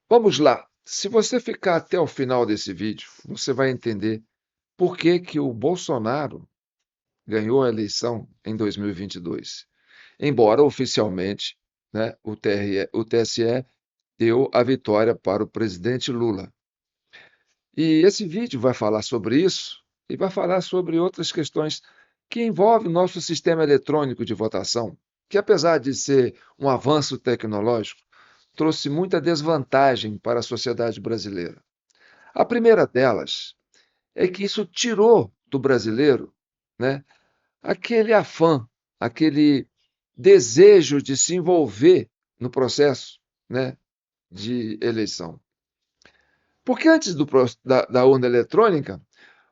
Vamos lá. Se você ficar até o final desse vídeo, você vai entender por que que o Bolsonaro ganhou a eleição em 2022. Embora oficialmente, né, o TSE deu a vitória para o presidente Lula. E esse vídeo vai falar sobre isso e vai falar sobre outras questões que envolvem o nosso sistema eletrônico de votação, que apesar de ser um avanço tecnológico, trouxe muita desvantagem para a sociedade brasileira. A primeira delas é que isso tirou do brasileiro, né, aquele afã, aquele desejo de se envolver no processo, né, de eleição. Porque antes da urna eletrônica,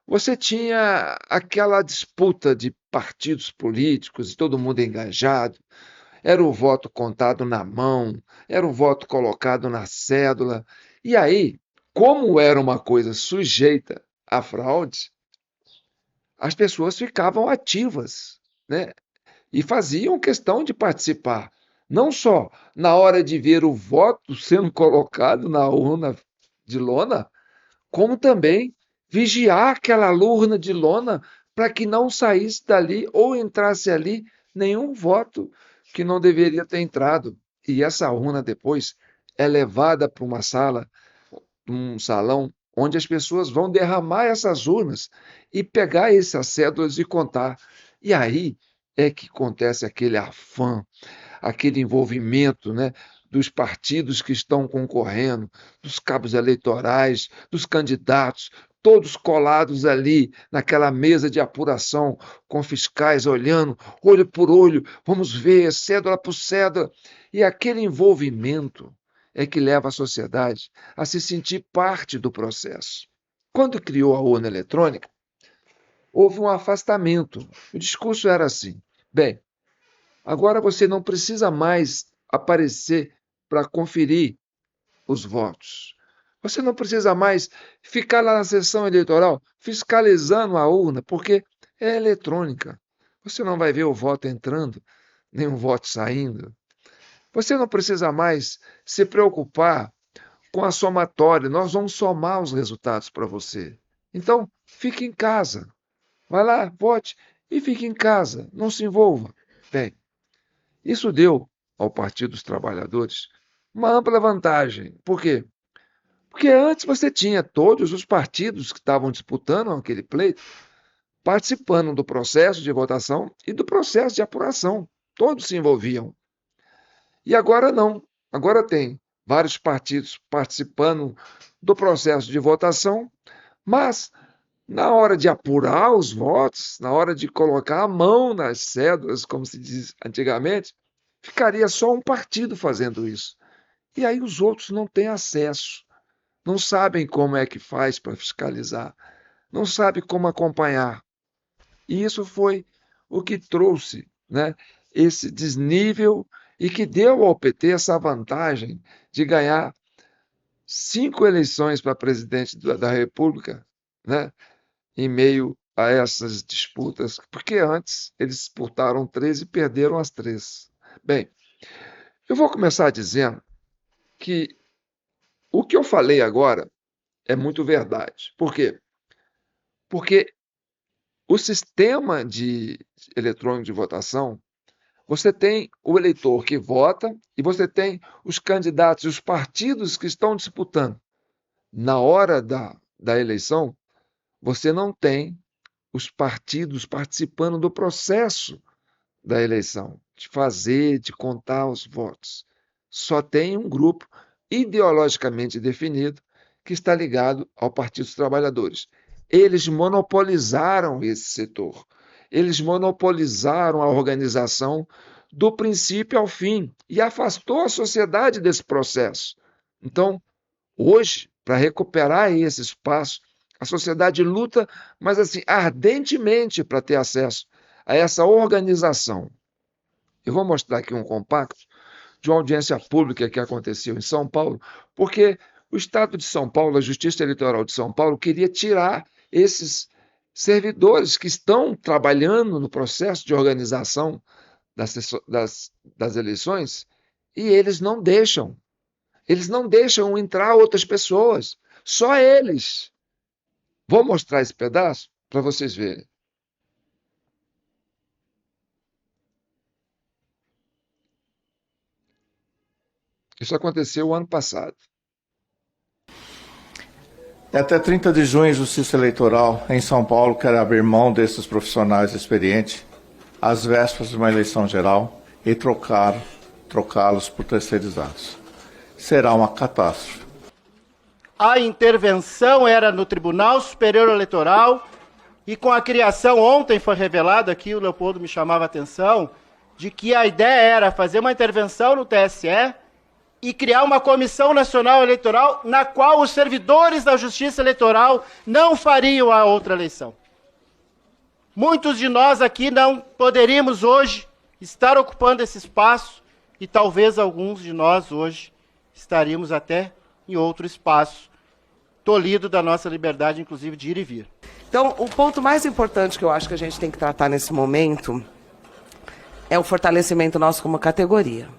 você tinha aquela disputa de partidos políticos e todo mundo engajado, era o voto contado na mão, era o voto colocado na cédula. E aí, como era uma coisa sujeita à fraude, as pessoas ficavam ativas, né? E faziam questão de participar, não só na hora de ver o voto sendo colocado na urna de lona, como também vigiar aquela urna de lona para que não saísse dali ou entrasse ali nenhum voto que não deveria ter entrado. E essa urna depois é levada para uma sala, um salão, onde as pessoas vão derramar essas urnas e pegar essas cédulas e contar. E aí é que acontece aquele afã, aquele envolvimento, né, dos partidos que estão concorrendo, dos cabos eleitorais, dos candidatos, todos colados ali naquela mesa de apuração, com fiscais olhando, olho por olho, vamos ver, cédula por cédula. E aquele envolvimento é que leva a sociedade a se sentir parte do processo. Quando criou a urna eletrônica, houve um afastamento. O discurso era assim: bem, agora você não precisa mais aparecer para conferir os votos. Você não precisa mais ficar lá na sessão eleitoral fiscalizando a urna, porque é eletrônica. Você não vai ver o voto entrando, nem o voto saindo. Você não precisa mais se preocupar com a somatória. Nós vamos somar os resultados para você. Então, fique em casa. Vai lá, vote e fique em casa. Não se envolva. Bem, isso deu ao Partido dos Trabalhadores uma ampla vantagem. Por quê? Porque antes você tinha todos os partidos que estavam disputando aquele pleito participando do processo de votação e do processo de apuração. Todos se envolviam. E agora não. Agora tem vários partidos participando do processo de votação, mas na hora de apurar os votos, na hora de colocar a mão nas cédulas, como se diz antigamente, ficaria só um partido fazendo isso. E aí os outros não têm acesso, não sabem como é que faz para fiscalizar, não sabem como acompanhar. E isso foi o que trouxe, né, esse desnível e que deu ao PT essa vantagem de ganhar 5 eleições para presidente da República, né, em meio a essas disputas, porque antes eles disputaram 3 e perderam as 3. Bem, eu vou começar dizendo que o que eu falei agora é muito verdade. Por quê? Porque o sistema de eletrônico de votação, você tem o eleitor que vota e você tem os candidatos, os partidos que estão disputando. Na hora da eleição, você não tem os partidos participando do processo da eleição, de fazer, de contar os votos. Só tem um grupo ideologicamente definido que está ligado ao Partido dos Trabalhadores. Eles monopolizaram esse setor. Eles monopolizaram a organização do princípio ao fim e afastou a sociedade desse processo. Então, hoje, para recuperar esse espaço, a sociedade luta, mas assim, ardentemente para ter acesso a essa organização. Eu vou mostrar aqui um compacto de uma audiência pública que aconteceu em São Paulo, porque o Estado de São Paulo, a Justiça Eleitoral de São Paulo, queria tirar esses servidores que estão trabalhando no processo de organização das eleições e eles não deixam. Eles não deixam entrar outras pessoas, só eles. Vou mostrar esse pedaço para vocês verem. Isso aconteceu ano passado. Até 30 de junho, a Justiça Eleitoral em São Paulo quer abrir mão desses profissionais experientes às vésperas de uma eleição geral e trocá-los por terceirizados. Será uma catástrofe. A intervenção era no Tribunal Superior Eleitoral e com a criação, ontem foi revelado aqui, o Leopoldo me chamava a atenção, de que a ideia era fazer uma intervenção no TSE e criar uma Comissão Nacional Eleitoral na qual os servidores da Justiça Eleitoral não fariam a outra eleição. Muitos de nós aqui não poderíamos hoje estar ocupando esse espaço e talvez alguns de nós hoje estaríamos até em outro espaço, tolhido da nossa liberdade, inclusive, de ir e vir. Então, o ponto mais importante que eu acho que a gente tem que tratar nesse momento é o fortalecimento nosso como categoria.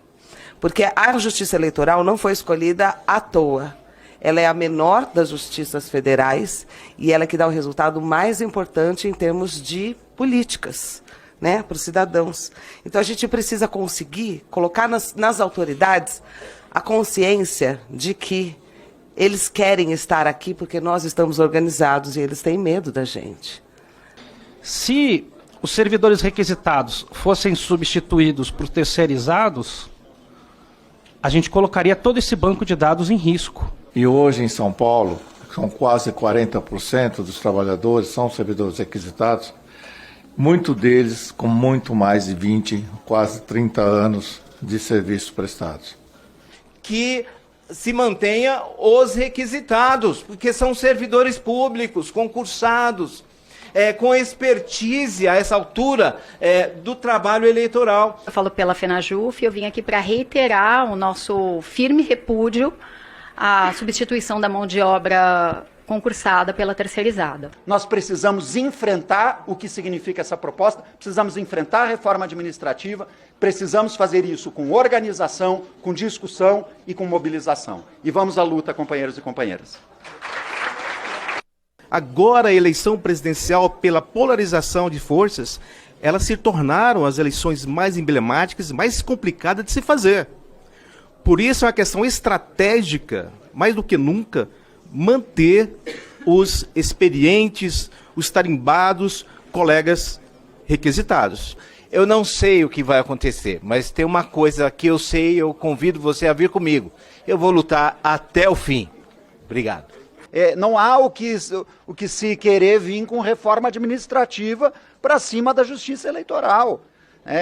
Porque a Justiça Eleitoral não foi escolhida à toa. Ela é a menor das justiças federais e ela é que dá o resultado mais importante em termos de políticas, né, para os cidadãos. Então, a gente precisa conseguir colocar nas autoridades a consciência de que eles querem estar aqui porque nós estamos organizados e eles têm medo da gente. Se os servidores requisitados fossem substituídos por terceirizados, a gente colocaria todo esse banco de dados em risco. E hoje em São Paulo, são quase 40% dos trabalhadores são servidores requisitados, muitos deles com muito mais de 20, quase 30 anos de serviços prestados. Que se mantenha os requisitados, porque são servidores públicos, concursados, com expertise a essa altura do trabalho eleitoral. Eu falo pela FENAJUF, eu vim aqui para reiterar o nosso firme repúdio à substituição da mão de obra concursada pela terceirizada. Nós precisamos enfrentar o que significa essa proposta, precisamos enfrentar a reforma administrativa, precisamos fazer isso com organização, com discussão e com mobilização. E vamos à luta, companheiros e companheiras. Agora, a eleição presidencial, pela polarização de forças, elas se tornaram as eleições mais emblemáticas e mais complicadas de se fazer. Por isso é uma questão estratégica, mais do que nunca, manter os experientes, os tarimbados, colegas requisitados. Eu não sei o que vai acontecer, mas tem uma coisa que eu sei, eu convido você a vir comigo. Eu vou lutar até o fim. Obrigado. Não há o que se querer vir com reforma administrativa para cima da justiça eleitoral.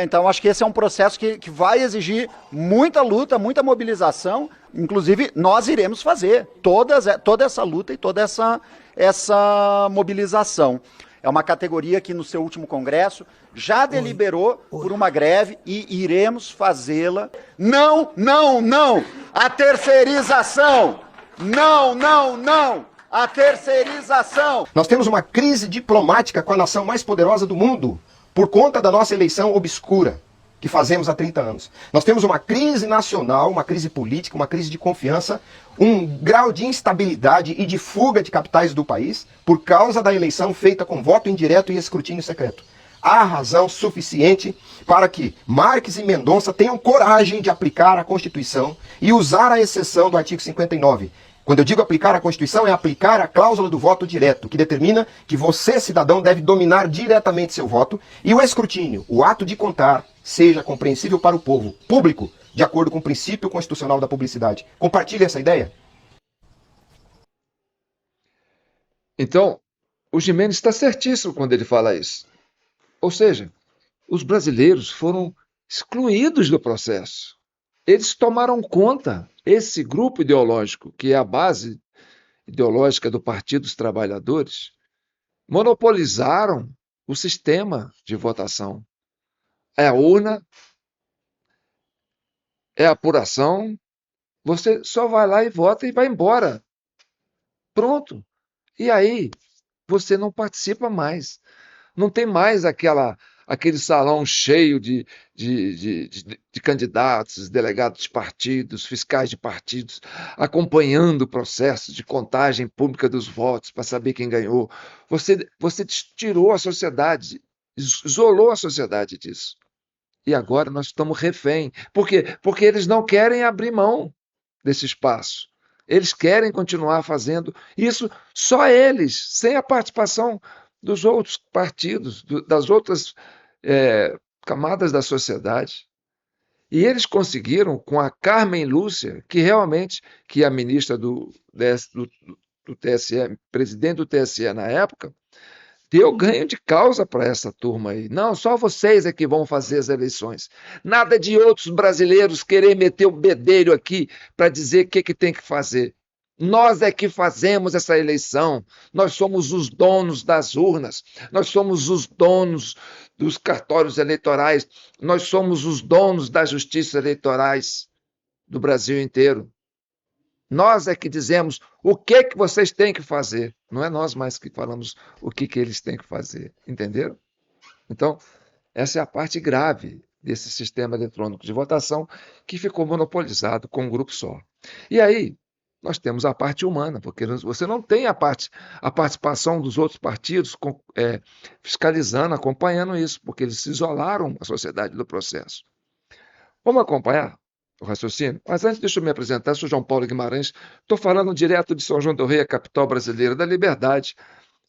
Então, acho que esse é um processo que vai exigir muita luta, muita mobilização. Inclusive, nós iremos fazer toda essa luta e toda essa mobilização. É uma categoria que, no seu último congresso, já deliberou por uma greve e iremos fazê-la. Não, não, não! A terceirização! Não, não, não! A terceirização! Nós temos uma crise diplomática com a nação mais poderosa do mundo por conta da nossa eleição obscura que fazemos há 30 anos. Nós temos uma crise nacional, uma crise política, uma crise de confiança, um grau de instabilidade e de fuga de capitais do país por causa da eleição feita com voto indireto e escrutínio secreto. Há razão suficiente para que Marques e Mendonça tenham coragem de aplicar a Constituição e usar a exceção do artigo 59. Quando eu digo aplicar a Constituição, é aplicar a cláusula do voto direto, que determina que você, cidadão, deve dominar diretamente seu voto, e o escrutínio, o ato de contar, seja compreensível para o povo, público, de acordo com o princípio constitucional da publicidade. Compartilhe essa ideia? Então, o Gimenez está certíssimo quando ele fala isso. Ou seja, os brasileiros foram excluídos do processo. Eles tomaram conta, esse grupo ideológico, que é a base ideológica do Partido dos Trabalhadores, monopolizaram o sistema de votação. É a urna, é a apuração, você só vai lá e vota e vai embora. Pronto. E aí, você não participa mais. Não tem mais aquele salão cheio de candidatos, delegados de partidos, fiscais de partidos, acompanhando o processo de contagem pública dos votos para saber quem ganhou. Você tirou a sociedade, isolou a sociedade disso. E agora nós estamos refém. Por quê? Porque eles não querem abrir mão desse espaço. Eles querem continuar fazendo isso só eles, sem a participação dos outros partidos, das outras camadas da sociedade. E eles conseguiram, com a Carmen Lúcia, que realmente, que é a ministra do TSE, presidente do TSE na época, deu ganho de causa para essa turma aí. Não, só vocês é que vão fazer as eleições. Nada de outros brasileiros querer meter o bedelho aqui para dizer o que tem que fazer. Nós é que fazemos essa eleição. Nós somos os donos das urnas. Nós somos os donos dos cartórios eleitorais. Nós somos os donos da justiça eleitorais do Brasil inteiro. Nós é que dizemos o que vocês têm que fazer. Não é nós mais que falamos o que eles têm que fazer. Entenderam? Então, essa é a parte grave desse sistema eletrônico de votação que ficou monopolizado com um grupo só. E aí, nós temos a parte humana, porque você não tem a participação dos outros partidos fiscalizando, acompanhando isso, porque eles se isolaram a sociedade do processo. Vamos acompanhar o raciocínio? Mas antes, deixa eu me apresentar, sou João Paulo Guimarães, estou falando direto de São João del Rei, a capital brasileira da liberdade.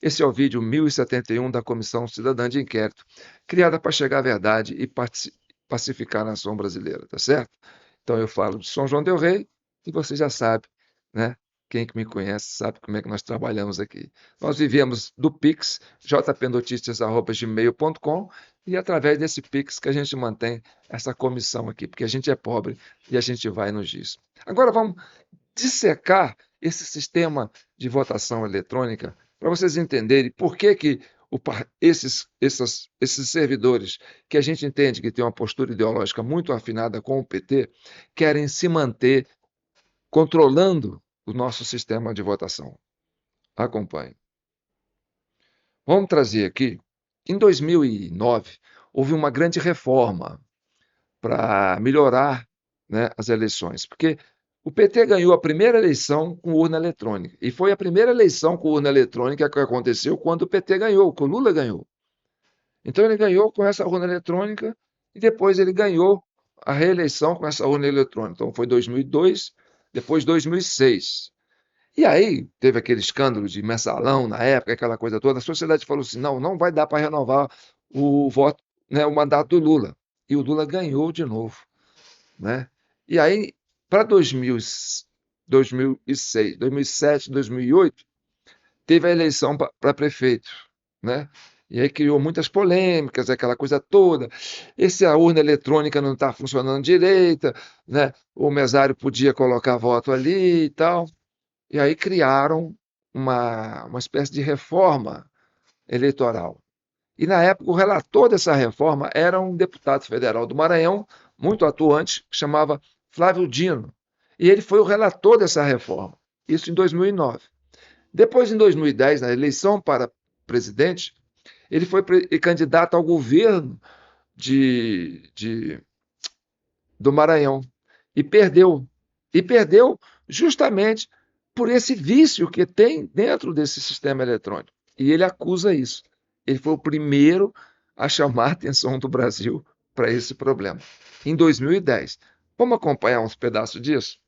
Esse é o vídeo 1071 da Comissão Cidadã de Inquérito, criada para chegar à verdade e pacificar a nação brasileira, tá certo? Então eu falo de São João del Rei e você já sabe, né? Quem que me conhece sabe como é que nós trabalhamos aqui. Nós vivemos do Pix, jpnoticias@gmail.com, e através desse Pix que a gente mantém essa comissão aqui, porque a gente é pobre e a gente vai nos diz. Agora vamos dissecar esse sistema de votação eletrônica para vocês entenderem por que esses servidores, que a gente entende que tem uma postura ideológica muito afinada com o PT, querem se manter controlando o nosso sistema de votação. Acompanhe. Vamos trazer aqui, em 2009, houve uma grande reforma para melhorar, né, as eleições, porque o PT ganhou a primeira eleição com urna eletrônica, e foi a primeira eleição com urna eletrônica que aconteceu quando o PT ganhou, que o Lula ganhou. Então ele ganhou com essa urna eletrônica e depois ele ganhou a reeleição com essa urna eletrônica. Então foi 2002, depois 2006. E aí teve aquele escândalo de mensalão na época, aquela coisa toda. A sociedade falou assim, não vai dar para renovar o voto, né, o mandato do Lula. E o Lula ganhou de novo, né? E aí, para 2006, 2007, 2008, teve a eleição para prefeito, né? E aí criou muitas polêmicas, aquela coisa toda. A urna eletrônica não está funcionando direito, né? O mesário podia colocar voto ali e tal. E aí criaram uma espécie de reforma eleitoral. E na época o relator dessa reforma era um deputado federal do Maranhão, muito atuante, que chamava Flávio Dino. E ele foi o relator dessa reforma. Isso em 2009. Depois, em 2010, na eleição para presidente, ele foi candidato ao governo do Maranhão e perdeu. E perdeu justamente por esse vício que tem dentro desse sistema eletrônico. E ele acusa isso. Ele foi o primeiro a chamar a atenção do Brasil para esse problema, em 2010. Vamos acompanhar uns pedaços disso?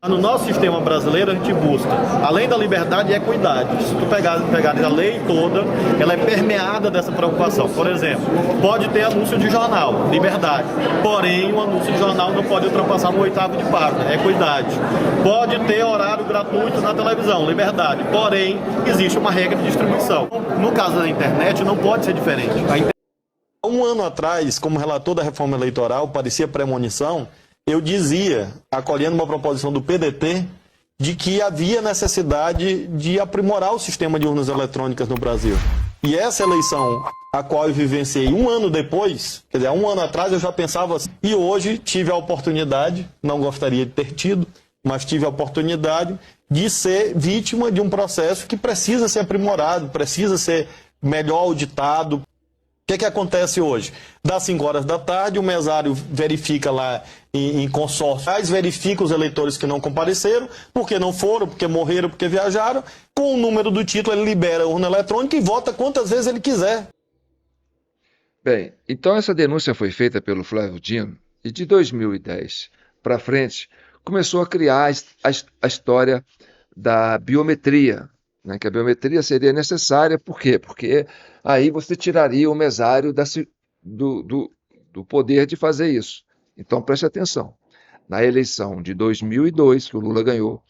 No nosso sistema brasileiro, a gente busca, além da liberdade e equidade. Se tu pegar a lei toda, ela é permeada dessa preocupação. Por exemplo, pode ter anúncio de jornal, liberdade. Porém, o anúncio de jornal não pode ultrapassar no 8º de página, equidade. Pode ter horário gratuito na televisão, liberdade. Porém, existe uma regra de distribuição. No caso da internet, não pode ser diferente. Um ano atrás, como relator da reforma eleitoral, parecia premonição, eu dizia, acolhendo uma proposição do PDT, de que havia necessidade de aprimorar o sistema de urnas eletrônicas no Brasil. E essa eleição, a qual eu vivenciei um ano depois, quer dizer, há um ano atrás eu já pensava assim, e hoje tive a oportunidade, não gostaria de ter tido, mas tive a oportunidade de ser vítima de um processo que precisa ser aprimorado, precisa ser melhor auditado. O que acontece hoje? Das 5 horas da tarde, o mesário verifica lá em consórcio, verifica os eleitores que não compareceram, porque não foram, porque morreram, porque viajaram. Com o número do título, ele libera a urna eletrônica e vota quantas vezes ele quiser. Bem, então essa denúncia foi feita pelo Flávio Dino e de 2010 para frente começou a criar a história da biometria, né? Que a biometria seria necessária, por quê? Porque aí você tiraria o mesário do poder de fazer isso. Então preste atenção, na eleição de 2002, que o Lula ganhou,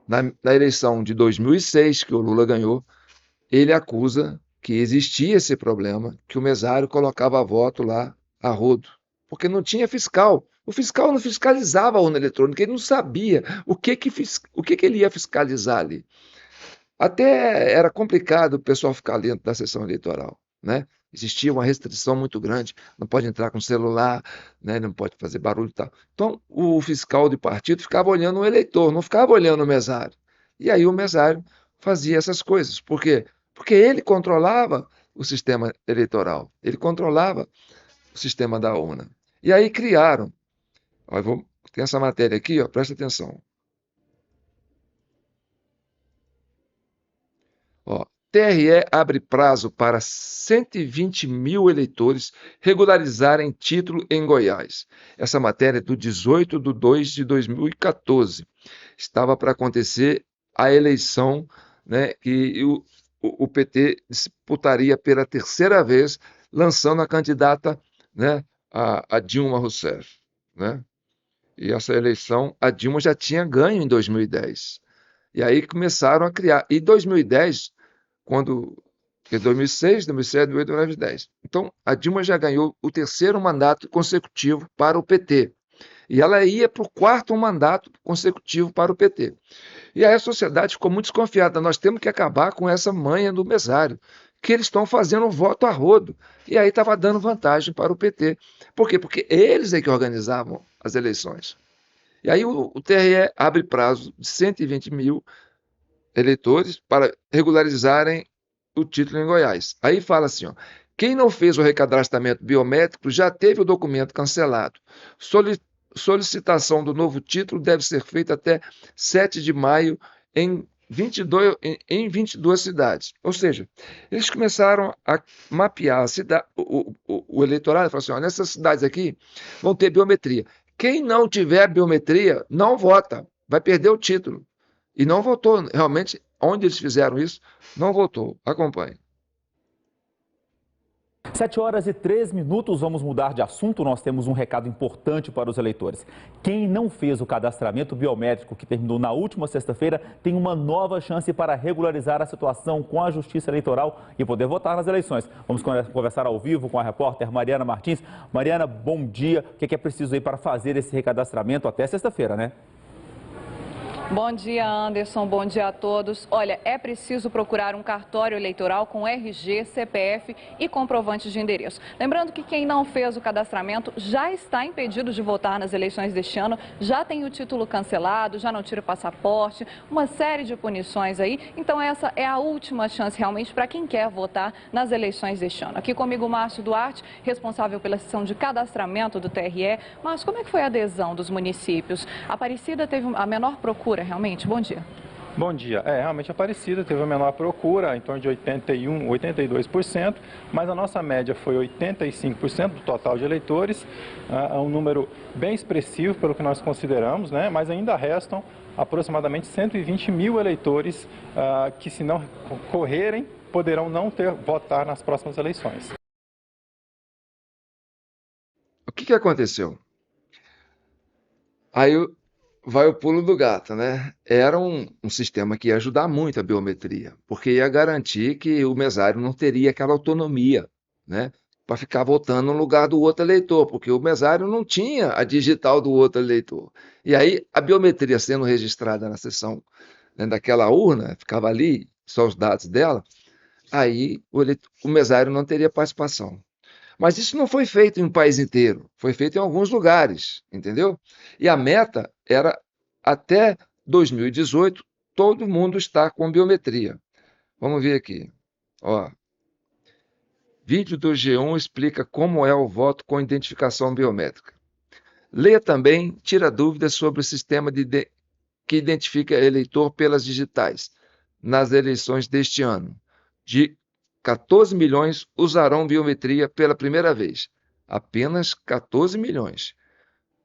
na eleição de 2006, que o Lula ganhou, ele acusa que existia esse problema, que o mesário colocava voto lá a rodo, porque não tinha fiscal. O fiscal não fiscalizava a urna eletrônica, ele não sabia o que ele ia fiscalizar ali. Até era complicado o pessoal ficar dentro da sessão eleitoral, né? Existia uma restrição muito grande, não pode entrar com celular, né? Não pode fazer barulho e tal. Então, o fiscal de partido ficava olhando o eleitor, não ficava olhando o mesário. E aí o mesário fazia essas coisas. Por quê? Porque ele controlava o sistema eleitoral, ele controlava o sistema da urna. E aí criaram, ó, tem essa matéria aqui, ó, presta atenção. Ó, TRE abre prazo para 120 mil eleitores regularizarem título em Goiás. Essa matéria é do 18/2/2014. Estava para acontecer a eleição, né, que o PT disputaria pela terceira vez, lançando a candidata, né, a Dilma Rousseff, né? E essa eleição, a Dilma já tinha ganho em 2010. E aí começaram a criar. E 2010, porque 2006, 2007, 2008, 2010. Então, a Dilma já ganhou o terceiro mandato consecutivo para o PT. E ela ia para o quarto mandato consecutivo para o PT. E aí a sociedade ficou muito desconfiada. Nós temos que acabar com essa manha do mesário, que eles estão fazendo um voto a rodo. E aí estava dando vantagem para o PT. Por quê? Porque eles é que organizavam as eleições. E aí o TRE abre prazo de 120 mil eleitores para regularizarem o título em Goiás. Aí fala assim, ó, quem não fez o recadastramento biométrico já teve o documento cancelado. Solicitação do novo título deve ser feita até 7 de maio em 22 cidades. Ou seja, eles começaram a mapear o eleitorado e falaram assim, ó, nessas cidades aqui vão ter biometria. Quem não tiver biometria não vota, vai perder o título. E não votou. Realmente, onde eles fizeram isso, não votou. Acompanhe. 7h03, vamos mudar de assunto. Nós temos um recado importante para os eleitores. Quem não fez o cadastramento biométrico que terminou na última sexta-feira tem uma nova chance para regularizar a situação com a Justiça Eleitoral e poder votar nas eleições. Vamos conversar ao vivo com a repórter Mariana Martins. Mariana, bom dia. O que é preciso aí para fazer esse recadastramento até sexta-feira, né? Bom dia, Anderson. Bom dia a todos. Olha, é preciso procurar um cartório eleitoral com RG, CPF e comprovante de endereço. Lembrando que quem não fez o cadastramento já está impedido de votar nas eleições deste ano, já tem o título cancelado, já não tira o passaporte, uma série de punições aí. Então essa é a última chance realmente para quem quer votar nas eleições deste ano. Aqui comigo o Márcio Duarte, responsável pela sessão de cadastramento do TRE. Mas como é que foi a adesão dos municípios? A Aparecida teve a menor procura realmente? Bom dia. Bom dia. Realmente a Aparecida teve a menor procura, em torno de 81%, 82%, mas a nossa média foi 85% do total de eleitores, é um número bem expressivo pelo que nós consideramos, né? Mas ainda restam aproximadamente 120 mil eleitores que, se não correrem, poderão não votar nas próximas eleições. O que aconteceu? Aí vai o pulo do gato, né? Era um sistema que ia ajudar muito a biometria, porque ia garantir que o mesário não teria aquela autonomia, né? Para ficar votando no lugar do outro eleitor, porque o mesário não tinha a digital do outro eleitor. E aí a biometria sendo registrada na seção, né, daquela urna, ficava ali, só os dados dela, aí o mesário não teria participação. Mas isso não foi feito em um país inteiro, foi feito em alguns lugares, entendeu? E a meta era, até 2018, todo mundo estar com biometria. Vamos ver aqui. Ó, Vídeo do G1 explica como é o voto com identificação biométrica. Leia também, tira dúvidas sobre o sistema que identifica eleitor pelas digitais nas eleições deste ano. De 14 milhões usarão biometria pela primeira vez. Apenas 14 milhões.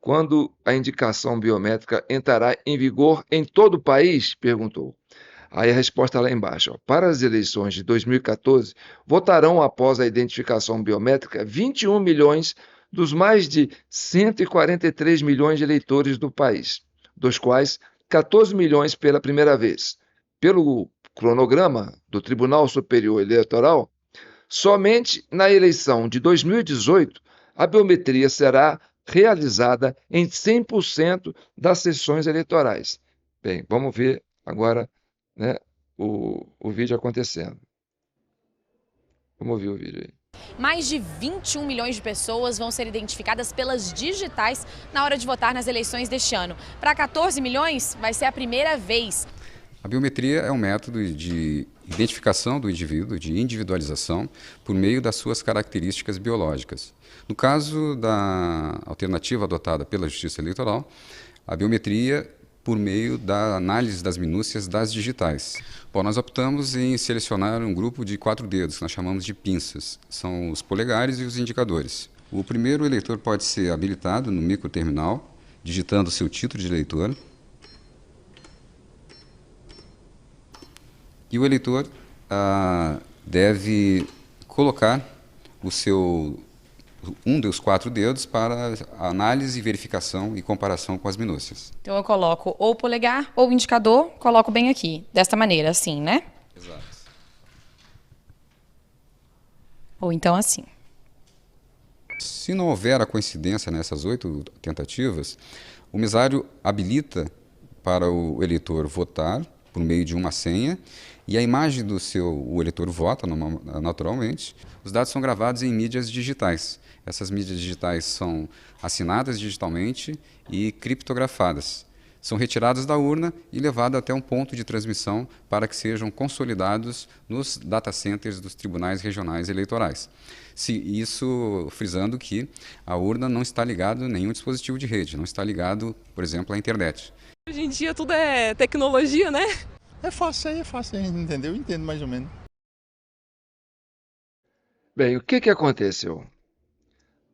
Quando a indicação biométrica entrará em vigor em todo o país? Perguntou. Aí a resposta lá embaixo. Ó. Para as eleições de 2014, votarão após a identificação biométrica 21 milhões dos mais de 143 milhões de eleitores do país, dos quais 14 milhões pela primeira vez. Pelo cronograma do Tribunal Superior Eleitoral, somente na eleição de 2018, a biometria será realizada em 100% das sessões eleitorais. Bem, vamos ver agora, né, o vídeo acontecendo. Vamos ouvir o vídeo aí. Mais de 21 milhões de pessoas vão ser identificadas pelas digitais na hora de votar nas eleições deste ano. Para 14 milhões, vai ser a primeira vez. A biometria é um método de identificação do indivíduo, de individualização, por meio das suas características biológicas. No caso da alternativa adotada pela Justiça Eleitoral, a biometria por meio da análise das minúcias das digitais. Bom, nós optamos em selecionar um grupo de 4 dedos, que nós chamamos de pinças. São os polegares e os indicadores. O primeiro eleitor pode ser habilitado no microterminal, digitando seu título de eleitor. E o eleitor deve colocar um dos 4 dedos para análise, verificação e comparação com as minúcias. Então eu coloco ou o polegar ou o indicador, coloco bem aqui, desta maneira, assim, né? Exato. Ou então assim. Se não houver a coincidência nessas 8 tentativas, o mesário habilita para o eleitor votar por meio de uma senha e a imagem o eleitor vota naturalmente. Os dados são gravados em mídias digitais. Essas mídias digitais são assinadas digitalmente e criptografadas. São retiradas da urna e levadas até um ponto de transmissão para que sejam consolidados nos data centers dos tribunais regionais eleitorais. Isso frisando que a urna não está ligada a nenhum dispositivo de rede, não está ligado, por exemplo, à internet. Hoje em dia tudo é tecnologia, né? É fácil, entendeu? Eu entendo mais ou menos. Bem, o que aconteceu?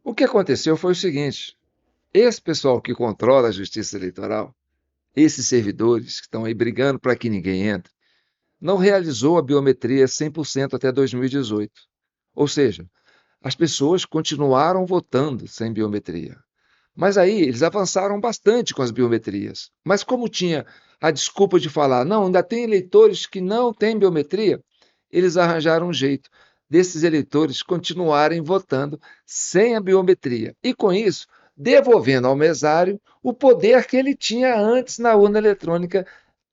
O que aconteceu foi o seguinte: esse pessoal que controla a Justiça Eleitoral, esses servidores que estão aí brigando para que ninguém entre, não realizou a biometria 100% até 2018. Ou seja, as pessoas continuaram votando sem biometria. Mas aí eles avançaram bastante com as biometrias. Mas como tinha a desculpa de falar, não, ainda tem eleitores que não têm biometria, eles arranjaram um jeito desses eleitores continuarem votando sem a biometria. E com isso, devolvendo ao mesário o poder que ele tinha antes na urna eletrônica,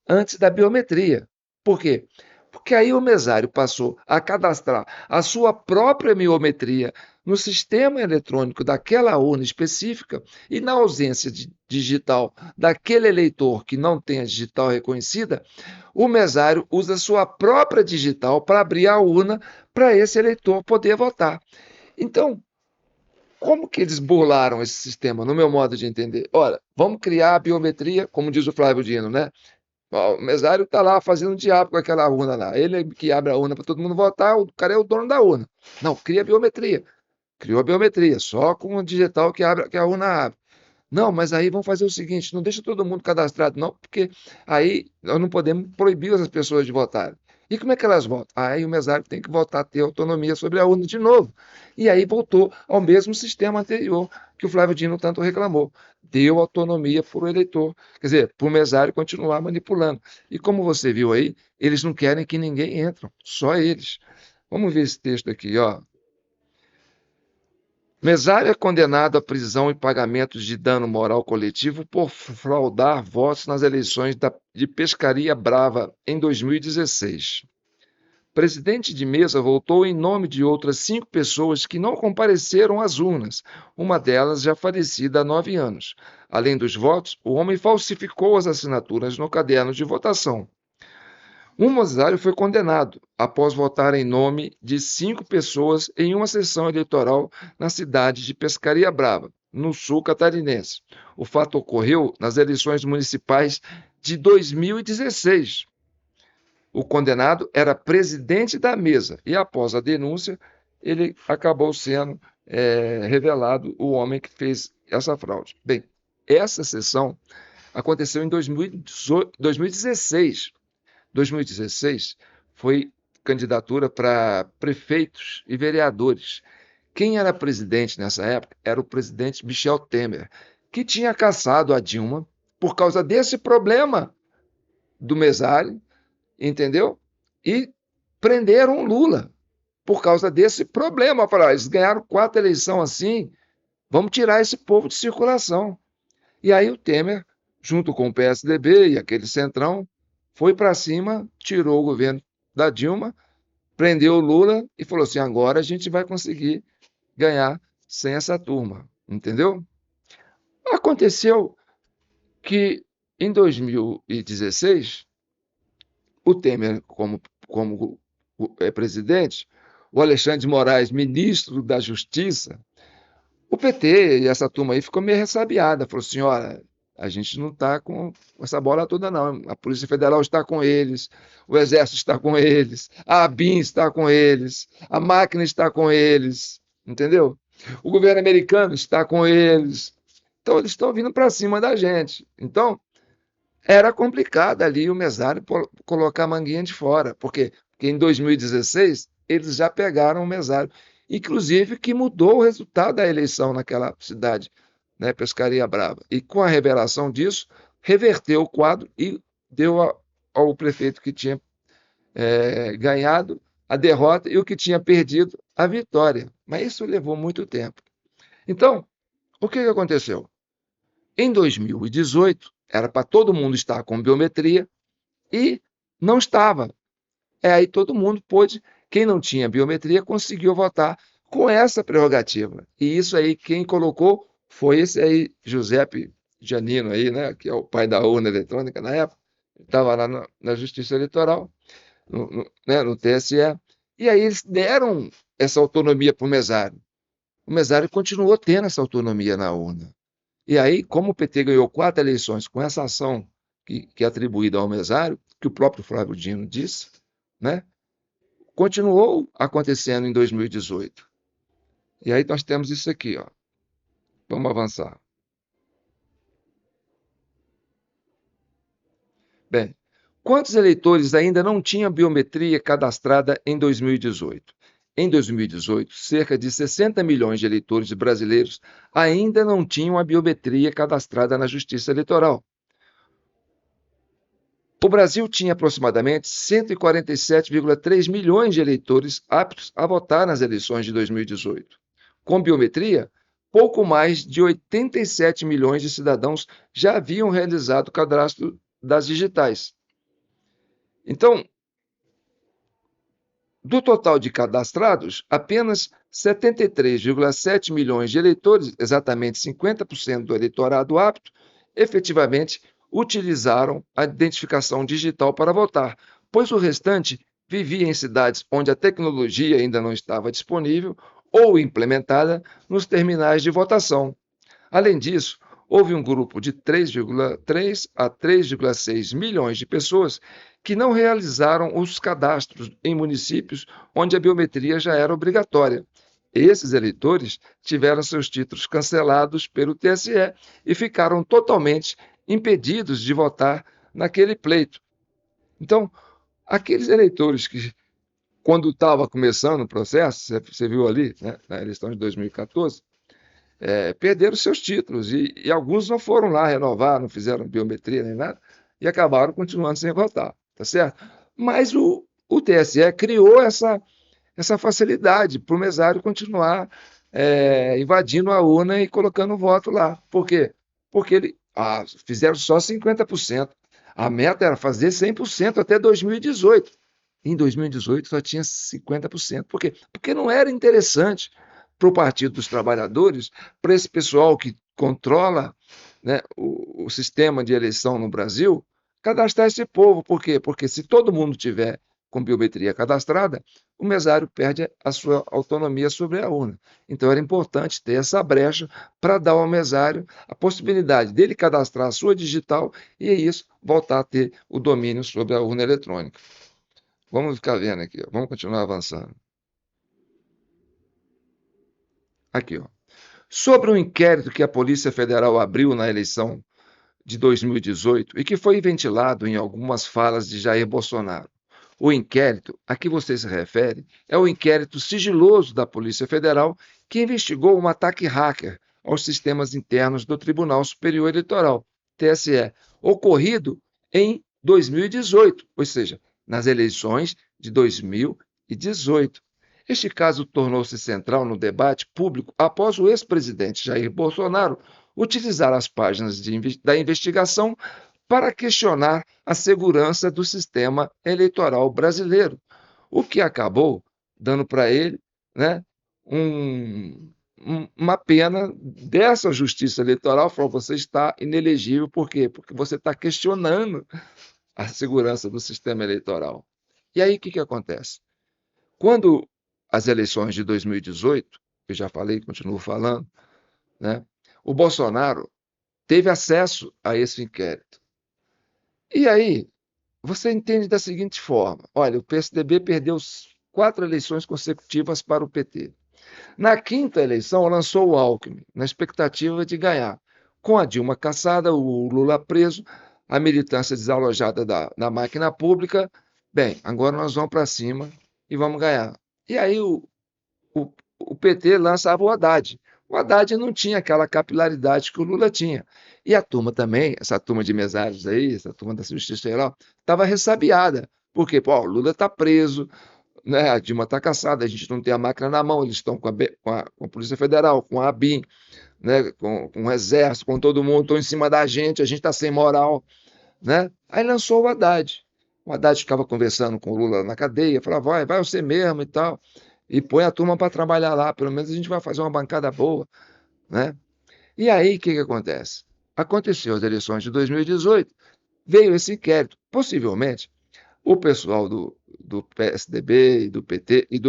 antes da biometria. Por quê? Porque aí o mesário passou a cadastrar a sua própria biometria no sistema eletrônico daquela urna específica e, na ausência de digital daquele eleitor que não tem a digital reconhecida, o mesário usa a sua própria digital para abrir a urna para esse eleitor poder votar. Então, como que eles burlaram esse sistema, no meu modo de entender? Ora, vamos criar a biometria, como diz o Flávio Dino, né? O mesário está lá fazendo diabo com aquela urna lá. Ele que abre a urna para todo mundo votar, o cara é o dono da urna. Não, cria a biometria. Criou a biometria, só com o digital que a urna abre. Não, mas aí vamos fazer o seguinte, não deixa todo mundo cadastrado, não, porque aí nós não podemos proibir as pessoas de votarem. E como é que elas votam? Aí o mesário tem que voltar a ter autonomia sobre a urna de novo. E aí voltou ao mesmo sistema anterior que o Flávio Dino tanto reclamou. Deu autonomia para o eleitor, quer dizer, para o mesário continuar manipulando. E como você viu aí, eles não querem que ninguém entre, só eles. Vamos ver esse texto aqui, ó. Mesário é condenado à prisão e pagamentos de dano moral coletivo por fraudar votos nas eleições de Pescaria Brava em 2016. Presidente de mesa voltou em nome de outras 5 pessoas que não compareceram às urnas, uma delas já falecida há 9 anos. Além dos votos, o homem falsificou as assinaturas no caderno de votação. Um mesário foi condenado após votar em nome de 5 pessoas em uma sessão eleitoral na cidade de Pescaria Brava, no sul catarinense. O fato ocorreu nas eleições municipais de 2016. O condenado era presidente da mesa e, após a denúncia, ele acabou sendo revelado o homem que fez essa fraude. Bem, essa sessão aconteceu em 2016. 2016 foi candidatura para prefeitos e vereadores. Quem era presidente nessa época era o presidente Michel Temer, que tinha cassado a Dilma por causa desse problema do mesário, entendeu? E prenderam o Lula por causa desse problema. Falaram, eles ganharam 4 eleições assim, vamos tirar esse povo de circulação. E aí o Temer, junto com o PSDB e aquele centrão, foi para cima, tirou o governo da Dilma, prendeu o Lula e falou assim, agora a gente vai conseguir ganhar sem essa turma, entendeu? Aconteceu que em 2016, o Temer, como presidente, o Alexandre de Moraes, ministro da Justiça, o PT e essa turma aí ficou meio ressabiada, falou assim, olha, a gente não está com essa bola toda, não. A Polícia Federal está com eles, o Exército está com eles, a ABIN está com eles, a máquina está com eles, entendeu? O governo americano está com eles. Então, eles estão vindo para cima da gente. Então, era complicado ali o mesário colocar a manguinha de fora. Por quê? Porque em 2016, eles já pegaram o mesário, inclusive que mudou o resultado da eleição naquela cidade, né, Pescaria Brava. E com a revelação disso, reverteu o quadro e deu ao prefeito que tinha ganhado a derrota e o que tinha perdido a vitória. Mas isso levou muito tempo. Então, o que aconteceu? Em 2018, era para todo mundo estar com biometria e não estava. Aí todo mundo pôde, quem não tinha biometria, conseguiu votar com essa prerrogativa. E isso aí, quem colocou foi esse aí, Giuseppe Giannino, aí, né, que é o pai da urna eletrônica na época, estava lá na Justiça Eleitoral, no TSE, e aí eles deram essa autonomia para o mesário. O mesário continuou tendo essa autonomia na urna. E aí, como o PT ganhou 4 eleições com essa ação que é atribuída ao mesário, que o próprio Flávio Dino disse, né, continuou acontecendo em 2018. E aí nós temos isso aqui, ó. Vamos avançar. Bem, quantos eleitores ainda não tinham biometria cadastrada em 2018? Em 2018, cerca de 60 milhões de eleitores brasileiros ainda não tinham a biometria cadastrada na Justiça Eleitoral. O Brasil tinha aproximadamente 147,3 milhões de eleitores aptos a votar nas eleições de 2018. Com biometria, pouco mais de 87 milhões de cidadãos já haviam realizado o cadastro das digitais. Então, do total de cadastrados, apenas 73,7 milhões de eleitores, exatamente 50% do eleitorado apto, efetivamente utilizaram a identificação digital para votar, pois o restante vivia em cidades onde a tecnologia ainda não estava disponível ou implementada nos terminais de votação. Além disso, houve um grupo de 3,3 a 3,6 milhões de pessoas que não realizaram os cadastros em municípios onde a biometria já era obrigatória. Esses eleitores tiveram seus títulos cancelados pelo TSE e ficaram totalmente impedidos de votar naquele pleito. Então, aqueles eleitores que, quando estava começando o processo, você viu ali, né, na eleição de 2014, perderam seus títulos e alguns não foram lá renovar, não fizeram biometria nem nada, e acabaram continuando sem votar, tá certo? Mas o TSE criou essa facilidade para o mesário continuar invadindo a urna e colocando o voto lá. Por quê? Porque fizeram só 50%. A meta era fazer 100% até 2018. Em 2018 só tinha 50%. Por quê? Porque não era interessante para o Partido dos Trabalhadores, para esse pessoal que controla, né, o sistema de eleição no Brasil, cadastrar esse povo. Por quê? Porque se todo mundo tiver com biometria cadastrada, o mesário perde a sua autonomia sobre a urna. Então era importante ter essa brecha para dar ao mesário a possibilidade dele cadastrar a sua digital e isso voltar a ter o domínio sobre a urna eletrônica. Vamos ficar vendo aqui, ó. Vamos continuar avançando. Aqui, ó. Sobre o inquérito que a Polícia Federal abriu na eleição de 2018 e que foi ventilado em algumas falas de Jair Bolsonaro. O inquérito a que você se refere é o inquérito sigiloso da Polícia Federal que investigou um ataque hacker aos sistemas internos do Tribunal Superior Eleitoral, TSE, ocorrido em 2018, ou seja, nas eleições de 2018. Este caso tornou-se central no debate público após o ex-presidente Jair Bolsonaro utilizar as páginas da investigação para questionar a segurança do sistema eleitoral brasileiro, o que acabou dando para ele, né, uma pena dessa justiça eleitoral. Falou: você está inelegível. Por quê? Porque você está questionando a segurança do sistema eleitoral. E aí o que acontece? Quando as eleições de 2018, eu já falei, continuo falando, né, o Bolsonaro teve acesso a esse inquérito. E aí, você entende da seguinte forma: olha, o PSDB perdeu 4 eleições consecutivas para o PT. Na 5ª eleição, lançou o Alckmin, na expectativa de ganhar. Com a Dilma cassada, o Lula preso, a militância desalojada da máquina pública, bem, agora nós vamos para cima e vamos ganhar. E aí o PT lançava o Haddad. O Haddad não tinha aquela capilaridade que o Lula tinha. E a turma também, essa turma de mesários aí, essa turma da Justiça Geral, estava ressabiada. Por quê? Pô, o Lula está preso, né? A Dilma está cassada, a gente não tem a máquina na mão, eles estão com a Polícia Federal, com a ABIN, né? com o Exército, com todo mundo, estão em cima da gente, a gente está sem moral. Né? Aí lançou o Haddad. O Haddad ficava conversando com o Lula na cadeia, falava: vai você mesmo e tal. E põe a turma para trabalhar lá, pelo menos a gente vai fazer uma bancada boa, né? E aí, o que acontece? Aconteceu as eleições de 2018, veio esse inquérito. Possivelmente, o pessoal do PSDB e do PT e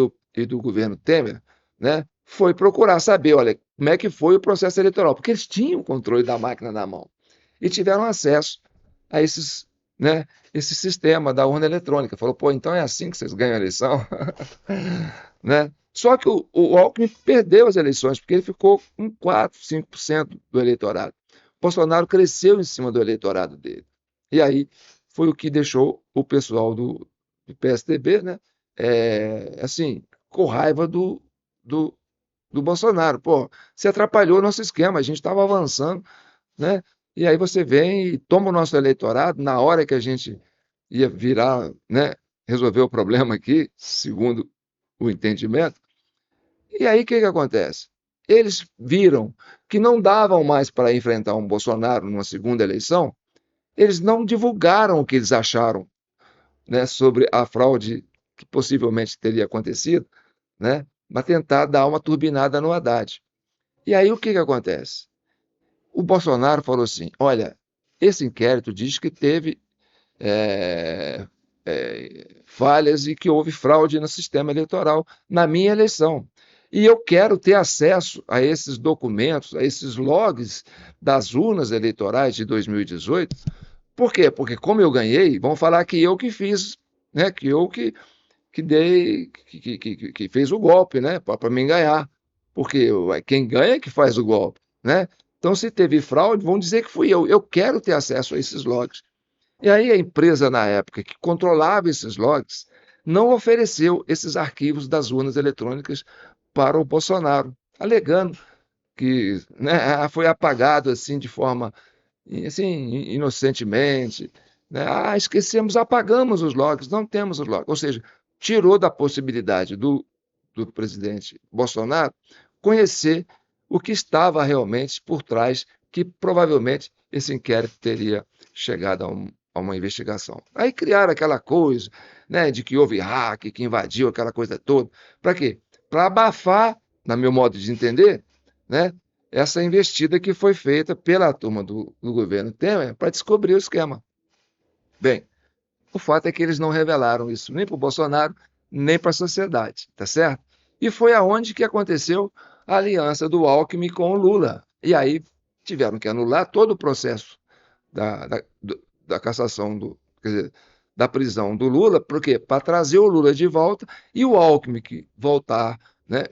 do governo Temer, né, foi procurar saber, olha, como é que foi o processo eleitoral, porque eles tinham o controle da máquina na mão e tiveram acesso a esse sistema da urna eletrônica. Falou: pô, então é assim que vocês ganham a eleição? Né? Só que o Alckmin perdeu as eleições, porque ele ficou com 4%, 5% do eleitorado. Bolsonaro cresceu em cima do eleitorado dele. E aí foi o que deixou o pessoal do PSDB, né, assim, com raiva do Bolsonaro. Pô, você atrapalhou o nosso esquema, a gente estava avançando, né? E aí você vem e toma o nosso eleitorado na hora que a gente ia virar, né, resolver o problema aqui, segundo o entendimento. E aí o que acontece? Eles viram que não davam mais para enfrentar um Bolsonaro numa segunda eleição, eles não divulgaram o que eles acharam, né, sobre a fraude que possivelmente teria acontecido, né, para tentar dar uma turbinada no Haddad. E aí o que acontece? O Bolsonaro falou assim: olha, esse inquérito diz que teve falhas e que houve fraude no sistema eleitoral na minha eleição. E eu quero ter acesso a esses documentos, a esses logs das urnas eleitorais de 2018. Por quê? Porque como eu ganhei, vão falar que eu que fiz, né, que eu que fez o golpe, né, para mim ganhar. Porque quem ganha é que faz o golpe, né? Então, se teve fraude, vão dizer que fui eu. Eu quero ter acesso a esses logs. E aí a empresa, na época, que controlava esses logs, não ofereceu esses arquivos das urnas eletrônicas para o Bolsonaro, alegando que, né, foi apagado assim de forma assim, inocentemente. Né? Esquecemos, apagamos os logs, não temos os logs. Ou seja, tirou da possibilidade do presidente Bolsonaro conhecer o que estava realmente por trás, que provavelmente esse inquérito teria chegado a uma investigação. Aí criaram aquela coisa, né, de que houve hack, que invadiu aquela coisa toda. Para quê? Para abafar, na meu modo de entender, né, essa investida que foi feita pela turma do governo Temer para descobrir o esquema. Bem, o fato é que eles não revelaram isso nem para o Bolsonaro, nem para a sociedade, tá certo? E foi aonde que aconteceu a aliança do Alckmin com o Lula. E aí tiveram que anular todo o processo da cassação, quer dizer, da prisão do Lula, por quê? Para trazer o Lula de volta e o Alckmin que voltar, né,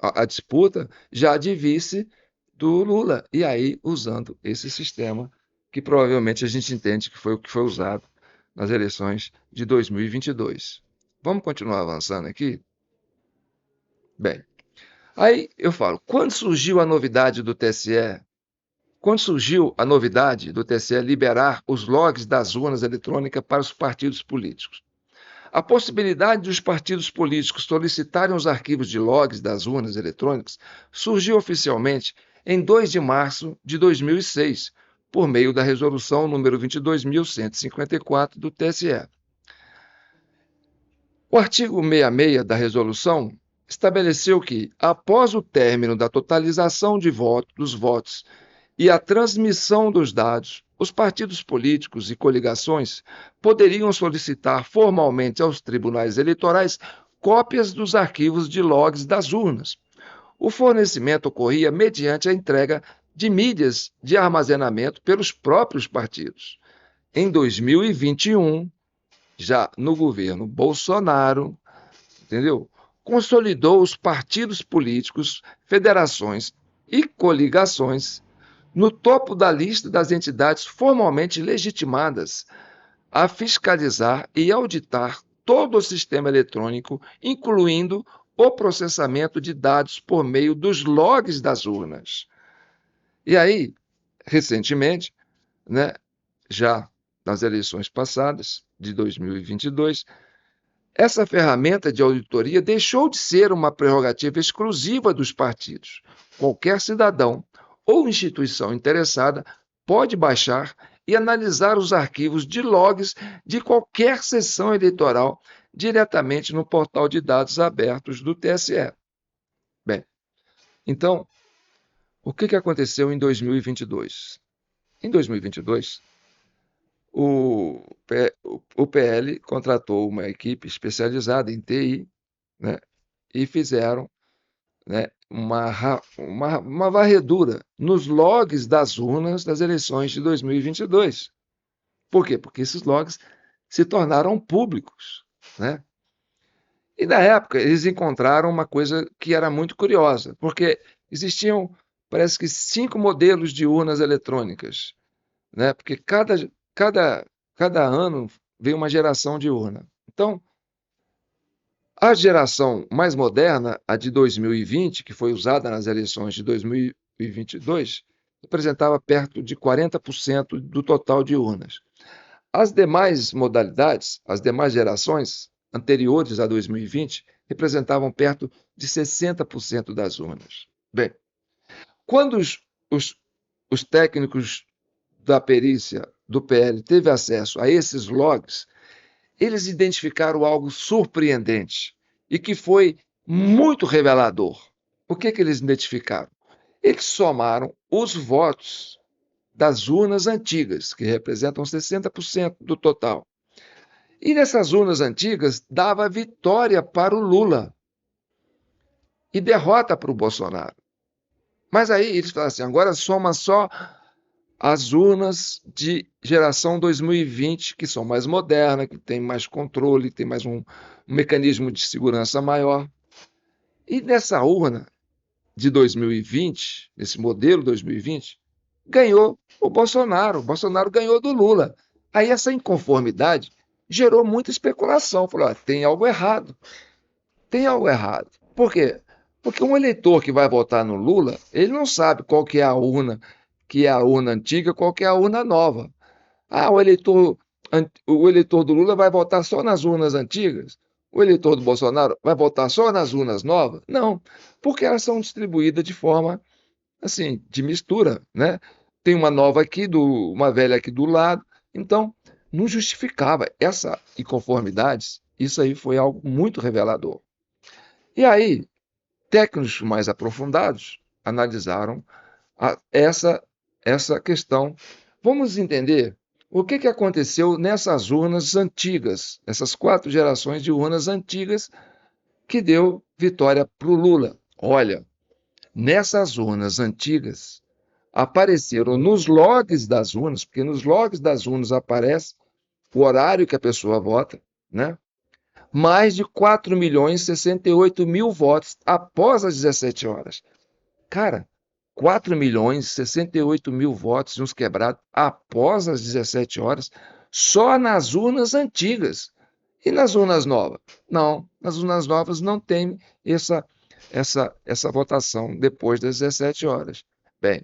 a disputa já de vice do Lula. E aí usando esse sistema que provavelmente a gente entende que foi o que foi usado nas eleições de 2022. Vamos continuar avançando aqui? Bem, aí eu falo, quando surgiu a novidade do TSE? Quando surgiu a novidade do TSE liberar os logs das urnas eletrônicas para os partidos políticos? A possibilidade dos partidos políticos solicitarem os arquivos de logs das urnas eletrônicas surgiu oficialmente em 2 de março de 2006, por meio da resolução número 22.154 do TSE. O artigo 66 da resolução estabeleceu que, após o término da totalização dos votos e a transmissão dos dados, os partidos políticos e coligações poderiam solicitar formalmente aos tribunais eleitorais cópias dos arquivos de logs das urnas. O fornecimento ocorria mediante a entrega de mídias de armazenamento pelos próprios partidos. Em 2021, já no governo Bolsonaro, entendeu? Consolidou os partidos políticos, federações e coligações no topo da lista das entidades formalmente legitimadas a fiscalizar e auditar todo o sistema eletrônico, incluindo o processamento de dados por meio dos logs das urnas. E aí, recentemente, né, já nas eleições passadas, de 2022, essa ferramenta de auditoria deixou de ser uma prerrogativa exclusiva dos partidos. Qualquer cidadão ou instituição interessada pode baixar e analisar os arquivos de logs de qualquer sessão eleitoral diretamente no portal de dados abertos do TSE. Bem, então, o que aconteceu em 2022? Em 2022, o PL contratou uma equipe especializada em TI, né, e fizeram, né, uma varredura nos logs das urnas das eleições de 2022. Por quê? Porque esses logs se tornaram públicos, né? E na época eles encontraram uma coisa que era muito curiosa, porque existiam, parece que 5 modelos de urnas eletrônicas, né? Porque cada ano veio uma geração de urna. Então, a geração mais moderna, a de 2020, que foi usada nas eleições de 2022, representava perto de 40% do total de urnas. As demais modalidades, as demais gerações anteriores a 2020, representavam perto de 60% das urnas. Bem, quando os técnicos da perícia do PL teve acesso a esses logs, eles identificaram algo surpreendente e que foi muito revelador. O que eles identificaram? Eles somaram os votos das urnas antigas, que representam 60% do total. E nessas urnas antigas dava vitória para o Lula e derrota para o Bolsonaro. Mas aí eles falaram assim, agora soma só as urnas de geração 2020, que são mais modernas, que tem mais controle, tem mais um mecanismo de segurança maior. E nessa urna de 2020, nesse modelo 2020, ganhou o Bolsonaro. O Bolsonaro ganhou do Lula. Aí essa inconformidade gerou muita especulação. Falou, tem algo errado. Tem algo errado. Por quê? Porque um eleitor que vai votar no Lula, ele não sabe qual que é a urna antiga, qual que é a urna nova. O eleitor do Lula vai votar só nas urnas antigas? O eleitor do Bolsonaro vai votar só nas urnas novas? Não, porque elas são distribuídas de forma, assim, de mistura, né? Tem uma nova aqui, uma velha aqui do lado. Então, não justificava essa inconformidade. Isso aí foi algo muito revelador. E aí, técnicos mais aprofundados analisaram essa questão. Vamos entender O que aconteceu nessas urnas antigas, essas 4 gerações de urnas antigas que deu vitória para o Lula? Olha, nessas urnas antigas, apareceram nos logs das urnas, porque nos logs das urnas aparece o horário que a pessoa vota, né? Mais de 4.068.000 votos após as 17 horas. Cara, 4.068.000 votos, uns quebrados, após as 17 horas, só nas urnas antigas. E nas urnas novas? Não, nas urnas novas não tem essa votação depois das 17 horas. Bem,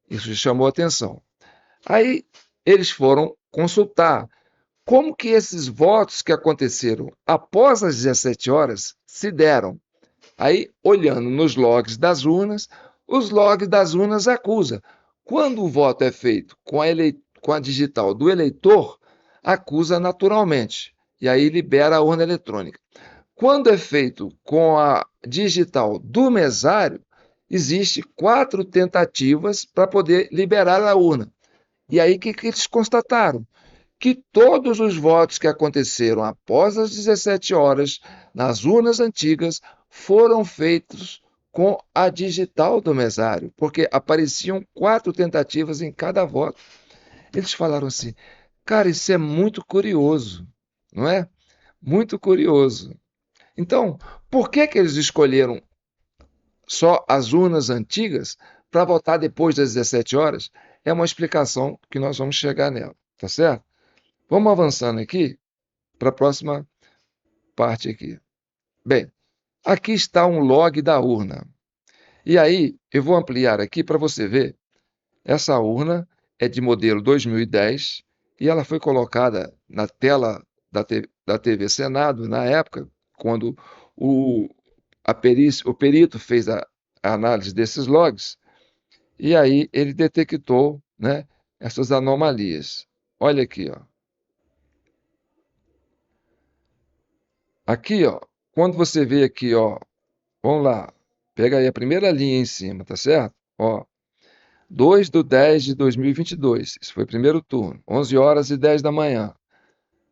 isso chamou atenção. Aí eles foram consultar como que esses votos que aconteceram após as 17 horas se deram. Aí, olhando nos logs das urnas, os logs das urnas acusam. Quando o voto é feito com a digital do eleitor, acusa naturalmente, e aí libera a urna eletrônica. Quando é feito com a digital do mesário, existe 4 tentativas para poder liberar a urna. E aí, o que eles constataram? Que todos os votos que aconteceram após as 17 horas nas urnas antigas foram feitos com a digital do mesário, porque apareciam 4 tentativas em cada voto. Eles falaram assim, cara, isso é muito curioso, não é? Muito curioso. Então, por que eles escolheram só as urnas antigas para votar depois das 17 horas? É uma explicação que nós vamos chegar nela, tá certo? Vamos avançando aqui para a próxima parte aqui. Bem, aqui está um log da urna. E aí, eu vou ampliar aqui para você ver. Essa urna é de modelo 2010 e ela foi colocada na tela da TV Senado, na época, quando o perito fez a análise desses logs. E aí ele detectou, né, essas anomalias. Olha aqui, ó. Aqui, ó, quando você vê aqui, ó, vamos lá, pega aí a primeira linha em cima, tá certo? Ó, 2/10/2022, isso foi o primeiro turno, 11h10 da manhã.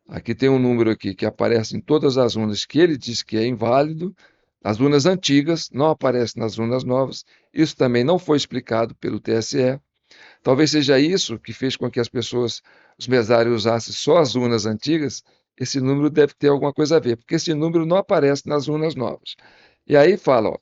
Aqui tem um número aqui que aparece em todas as urnas que ele diz que é inválido, as urnas antigas, não aparece nas urnas novas, isso também não foi explicado pelo TSE. Talvez seja isso que fez com que as pessoas, os mesários usassem só as urnas antigas. Esse número deve ter alguma coisa a ver, porque esse número não aparece nas urnas novas. E aí fala, ó,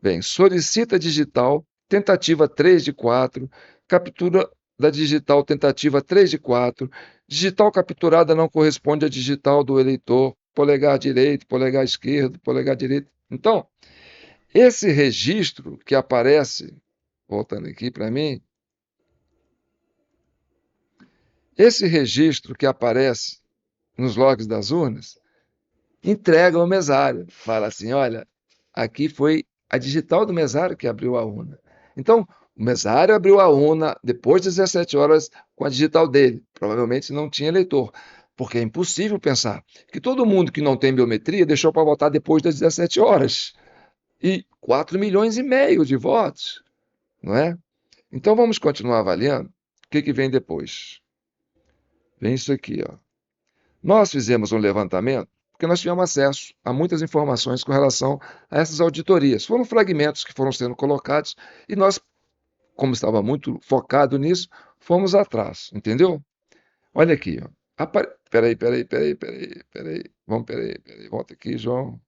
bem, solicita digital, tentativa 3 de 4, captura da digital, tentativa 3 de 4, digital capturada não corresponde à digital do eleitor, polegar direito, polegar esquerdo, polegar direito. Então, esse registro que aparece, voltando aqui para mim, esse registro que aparece nos logs das urnas, entrega ao mesário. Fala assim, olha, aqui foi a digital do mesário que abriu a urna. Então, o mesário abriu a urna depois das 17 horas com a digital dele. Provavelmente não tinha eleitor, porque é impossível pensar que todo mundo que não tem biometria deixou para votar depois das 17 horas. E 4,5 milhões de votos, não é? Então, vamos continuar avaliando o que vem depois. Vem isso aqui, ó. Nós fizemos um levantamento porque nós tivemos acesso a muitas informações com relação a essas auditorias. Foram fragmentos que foram sendo colocados e nós, como estava muito focado nisso, fomos atrás, entendeu? Olha aqui, ó. Peraí. Volta aqui, João.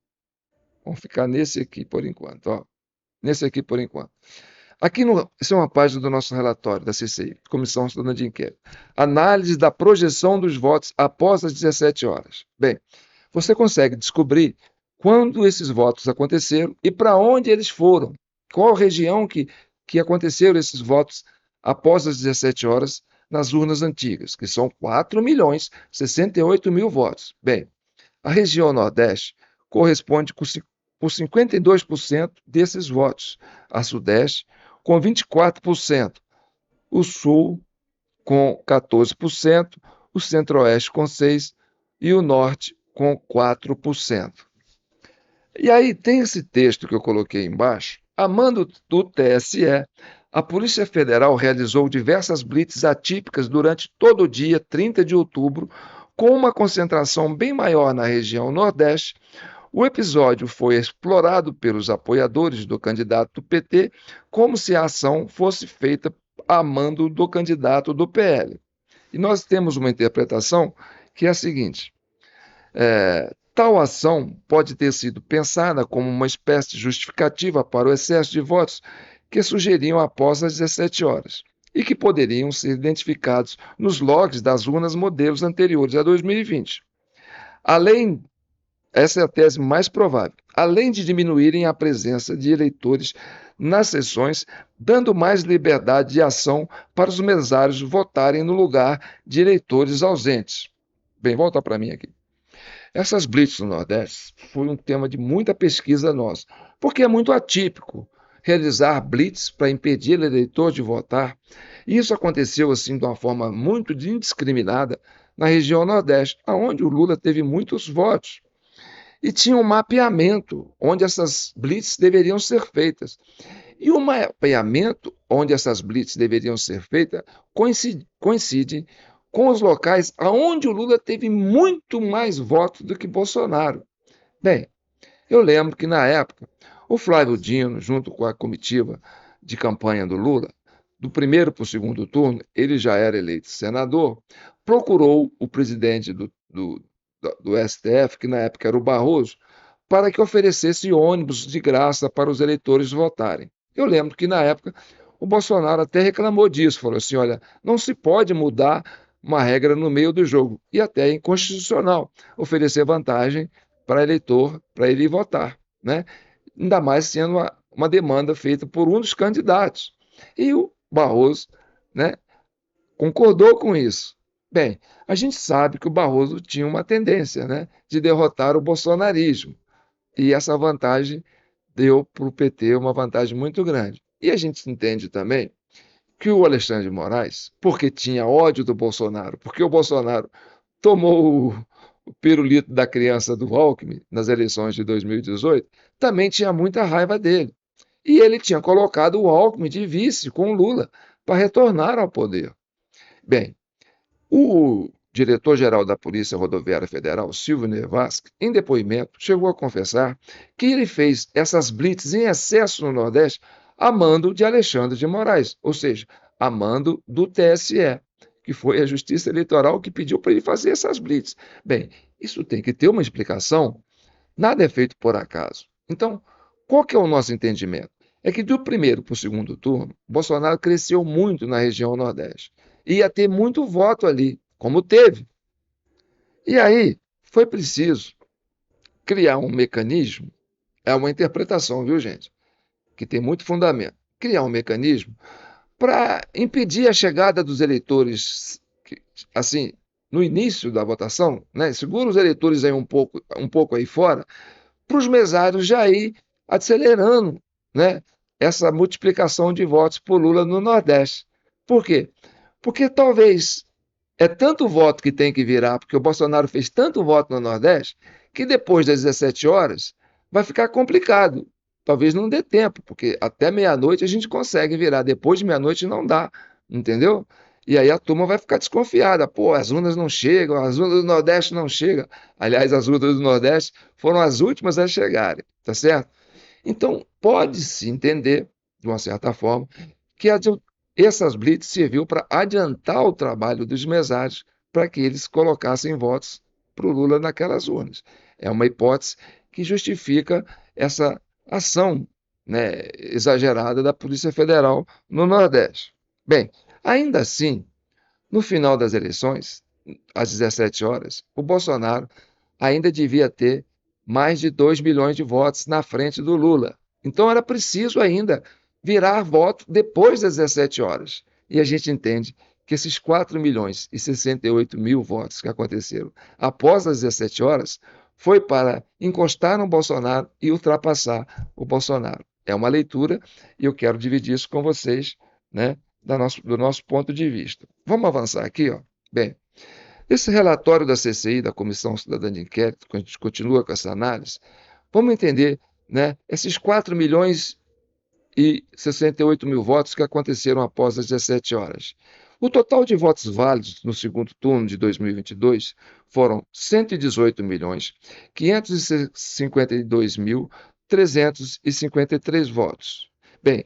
Vamos ficar nesse aqui por enquanto, ó. Nesse aqui por enquanto. Aqui, isso é uma página do nosso relatório da CCI, Comissão Cidadã de Inquérito. Análise da projeção dos votos após as 17 horas. Bem, você consegue descobrir quando esses votos aconteceram e para onde eles foram. Qual região que aconteceram esses votos após as 17 horas nas urnas antigas, que são 4.068.000 votos. Bem, a região Nordeste corresponde com 52% desses votos. A Sudeste com 24%, o Sul com 14%, o Centro-Oeste com 6% e o Norte com 4%. E aí tem esse texto que eu coloquei embaixo, a mando do TSE, A Polícia Federal realizou diversas blitz atípicas durante todo o dia 30 de outubro, com uma concentração bem maior na região Nordeste. O episódio foi explorado pelos apoiadores do candidato do PT como se a ação fosse feita a mando do candidato do PL. E nós temos uma interpretação que é a seguinte: tal ação pode ter sido pensada como uma espécie de justificativa para o excesso de votos que surgiriam após as 17 horas e que poderiam ser identificados nos logs das urnas modelos anteriores a 2020. Essa é a tese mais provável, além de diminuírem a presença de eleitores nas sessões, dando mais liberdade de ação para os mesários votarem no lugar de eleitores ausentes. Bem, volta para mim aqui. Essas blitz no Nordeste foi um tema de muita pesquisa nossa, porque é muito atípico realizar blitz para impedir o eleitor de votar. E isso aconteceu assim de uma forma muito indiscriminada na região Nordeste, onde o Lula teve muitos votos. E tinha um mapeamento onde essas blitz deveriam ser feitas. E o mapeamento onde essas blitz deveriam ser feitas coincide com os locais onde o Lula teve muito mais votos do que Bolsonaro. Bem, eu lembro que na época o Flávio Dino, junto com a comitiva de campanha do Lula, do primeiro para o segundo turno, ele já era eleito senador, procurou o presidente do STF, que na época era o Barroso, para que oferecesse ônibus de graça para os eleitores votarem. Eu lembro que na época o Bolsonaro até reclamou disso, falou assim, olha, não se pode mudar uma regra no meio do jogo, e até é inconstitucional oferecer vantagem para eleitor, para ele ir votar, né? Ainda mais sendo uma demanda feita por um dos candidatos. E o Barroso, né, concordou com isso. Bem, a gente sabe que o Barroso tinha uma tendência, né, de derrotar o bolsonarismo. E essa vantagem deu para o PT uma vantagem muito grande. E a gente entende também que o Alexandre de Moraes, porque tinha ódio do Bolsonaro, porque o Bolsonaro tomou o pirulito da criança do Alckmin nas eleições de 2018, também tinha muita raiva dele. E ele tinha colocado o Alckmin de vice com o Lula para retornar ao poder. Bem, o diretor-geral da Polícia Rodoviária Federal, Silvio Nevasky, em depoimento, chegou a confessar que ele fez essas blitz em excesso no Nordeste a mando de Alexandre de Moraes, ou seja, a mando do TSE, que foi a Justiça Eleitoral que pediu para ele fazer essas blitz. Bem, isso tem que ter uma explicação. Nada é feito por acaso. Então, qual que é o nosso entendimento? É que do primeiro para o segundo turno, Bolsonaro cresceu muito na região Nordeste. Ia ter muito voto ali, como teve. E aí, foi preciso criar um mecanismo, é uma interpretação, viu, gente? Que tem muito fundamento. Criar um mecanismo para impedir a chegada dos eleitores, assim, no início da votação, né? Segura os eleitores aí um pouco aí fora, para os mesários já ir acelerando, né, essa multiplicação de votos por Lula no Nordeste. Por quê? Porque talvez é tanto voto que tem que virar, porque o Bolsonaro fez tanto voto no Nordeste, que depois das 17 horas vai ficar complicado. Talvez não dê tempo, porque até meia-noite a gente consegue virar, depois de meia-noite não dá, entendeu? E aí a turma vai ficar desconfiada. Pô, as urnas não chegam, as urnas do Nordeste não chegam. Aliás, as urnas do Nordeste foram as últimas a chegarem, tá certo? Então, pode-se entender, de uma certa forma, que essas blitz serviu para adiantar o trabalho dos mesários para que eles colocassem votos para o Lula naquelas urnas. É uma hipótese que justifica essa ação, né, exagerada da Polícia Federal no Nordeste. Bem, ainda assim, no final das eleições, às 17 horas, o Bolsonaro ainda devia ter mais de 2 milhões de votos na frente do Lula. Então era preciso ainda virar voto depois das 17 horas. E a gente entende que esses 4 milhões e 68 mil votos que aconteceram após as 17 horas foi para encostar no Bolsonaro e ultrapassar o Bolsonaro. É uma leitura e eu quero dividir isso com vocês, né, do nosso ponto de vista. Vamos avançar aqui, ó. Bem, esse relatório da CCI, da Comissão Cidadã de Inquérito, que a gente continua com essa análise, vamos entender, né, esses 4 milhões 68 mil votos que aconteceram após as 17 horas. O total de votos válidos no segundo turno de 2022 foram 118.552.353 votos. Bem,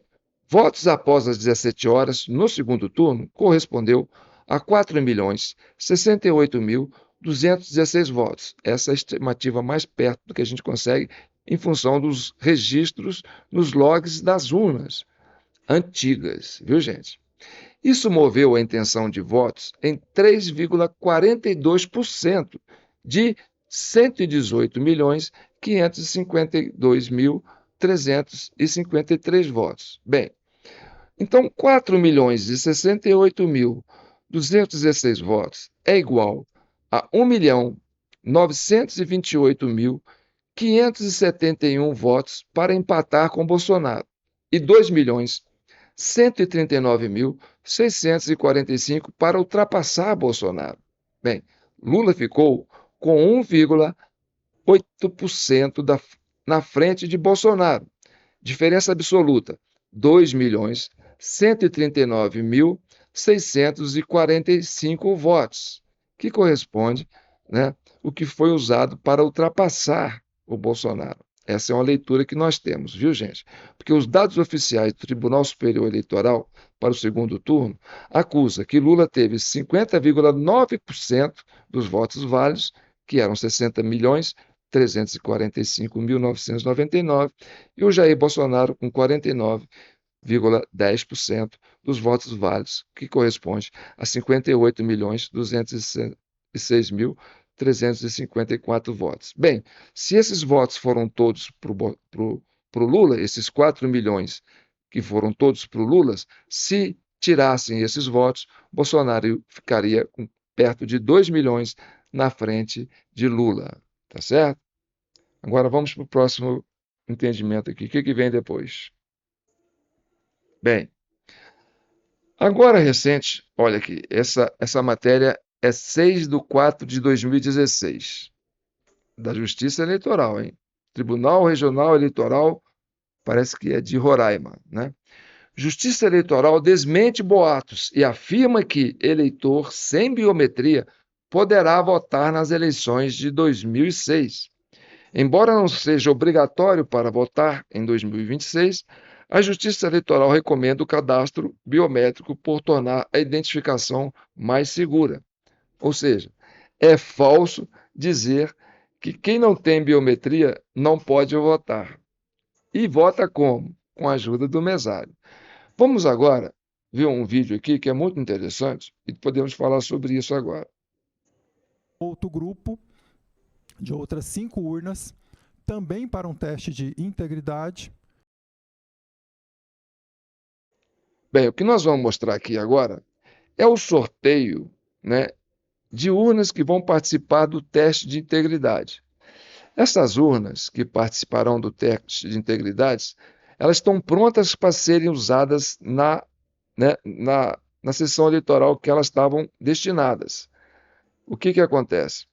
votos após as 17 horas no segundo turno correspondeu a 4.068.216 votos. Essa é a estimativa mais perto do que a gente consegue em função dos registros nos logs das urnas antigas, viu, gente? Isso moveu a intenção de votos em 3,42% de 118.552.353 votos. Bem, então 4.068.216 votos é igual a 1.928.571 votos para empatar com Bolsonaro e 2.139.645 para ultrapassar Bolsonaro. Bem, Lula ficou com 1,8% na frente de Bolsonaro. Diferença absoluta, 2.139.645 votos, que corresponde, né, o que foi usado para ultrapassar o Bolsonaro. Essa é uma leitura que nós temos, viu, gente? Porque os dados oficiais do Tribunal Superior Eleitoral para o segundo turno acusam que Lula teve 50,9% dos votos válidos, que eram 60.345.999, e o Jair Bolsonaro com 49,10% dos votos válidos, que corresponde a 58.206.354 votos. Bem, se esses votos foram todos para o Lula, esses 4 milhões que foram todos para o Lula, se tirassem esses votos, Bolsonaro ficaria com perto de 2 milhões na frente de Lula, tá certo? Agora vamos para o próximo entendimento aqui. O que vem depois? Bem, agora recente, olha aqui, essa matéria é 6/4/2016, da Justiça Eleitoral, hein? Tribunal Regional Eleitoral, parece que é de Roraima, né? Justiça Eleitoral desmente boatos e afirma que eleitor sem biometria poderá votar nas eleições de 2006. Embora não seja obrigatório para votar em 2026, a Justiça Eleitoral recomenda o cadastro biométrico por tornar a identificação mais segura. Ou seja, é falso dizer que quem não tem biometria não pode votar. E vota como? Com a ajuda do mesário. Vamos agora ver um vídeo aqui que é muito interessante e podemos falar sobre isso agora. Outro grupo de outras 5 urnas, também para um teste de integridade. Bem, o que nós vamos mostrar aqui agora é o sorteio, né, de urnas que vão participar do teste de integridade. Essas urnas que participarão do teste de integridade, elas estão prontas para serem usadas na sessão eleitoral que elas estavam destinadas. O que acontece?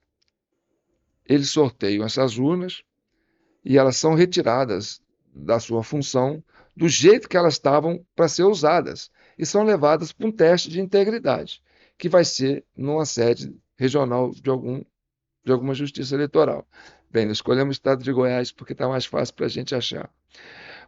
Eles sorteiam essas urnas e elas são retiradas da sua função do jeito que elas estavam para ser usadas e são levadas para um teste de integridade, que vai ser numa sede regional de alguma justiça eleitoral. Bem, nós escolhemos o estado de Goiás porque está mais fácil para a gente achar.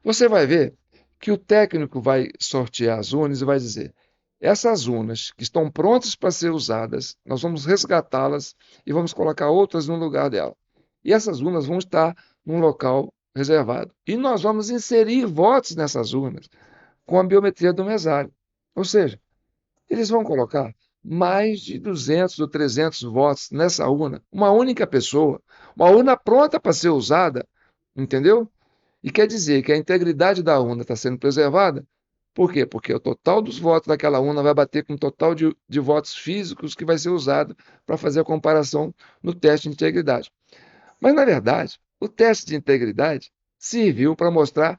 Você vai ver que o técnico vai sortear as urnas e vai dizer: essas urnas que estão prontas para ser usadas, nós vamos resgatá-las e vamos colocar outras no lugar dela. E essas urnas vão estar num local reservado. E nós vamos inserir votos nessas urnas com a biometria do mesário. Ou seja, eles vão colocar mais de 200 ou 300 votos nessa urna, uma única pessoa, uma urna pronta para ser usada, entendeu? E quer dizer que a integridade da urna está sendo preservada. Por quê? Porque o total dos votos daquela urna vai bater com o total de votos físicos que vai ser usado para fazer a comparação no teste de integridade. Mas, na verdade, o teste de integridade serviu para mostrar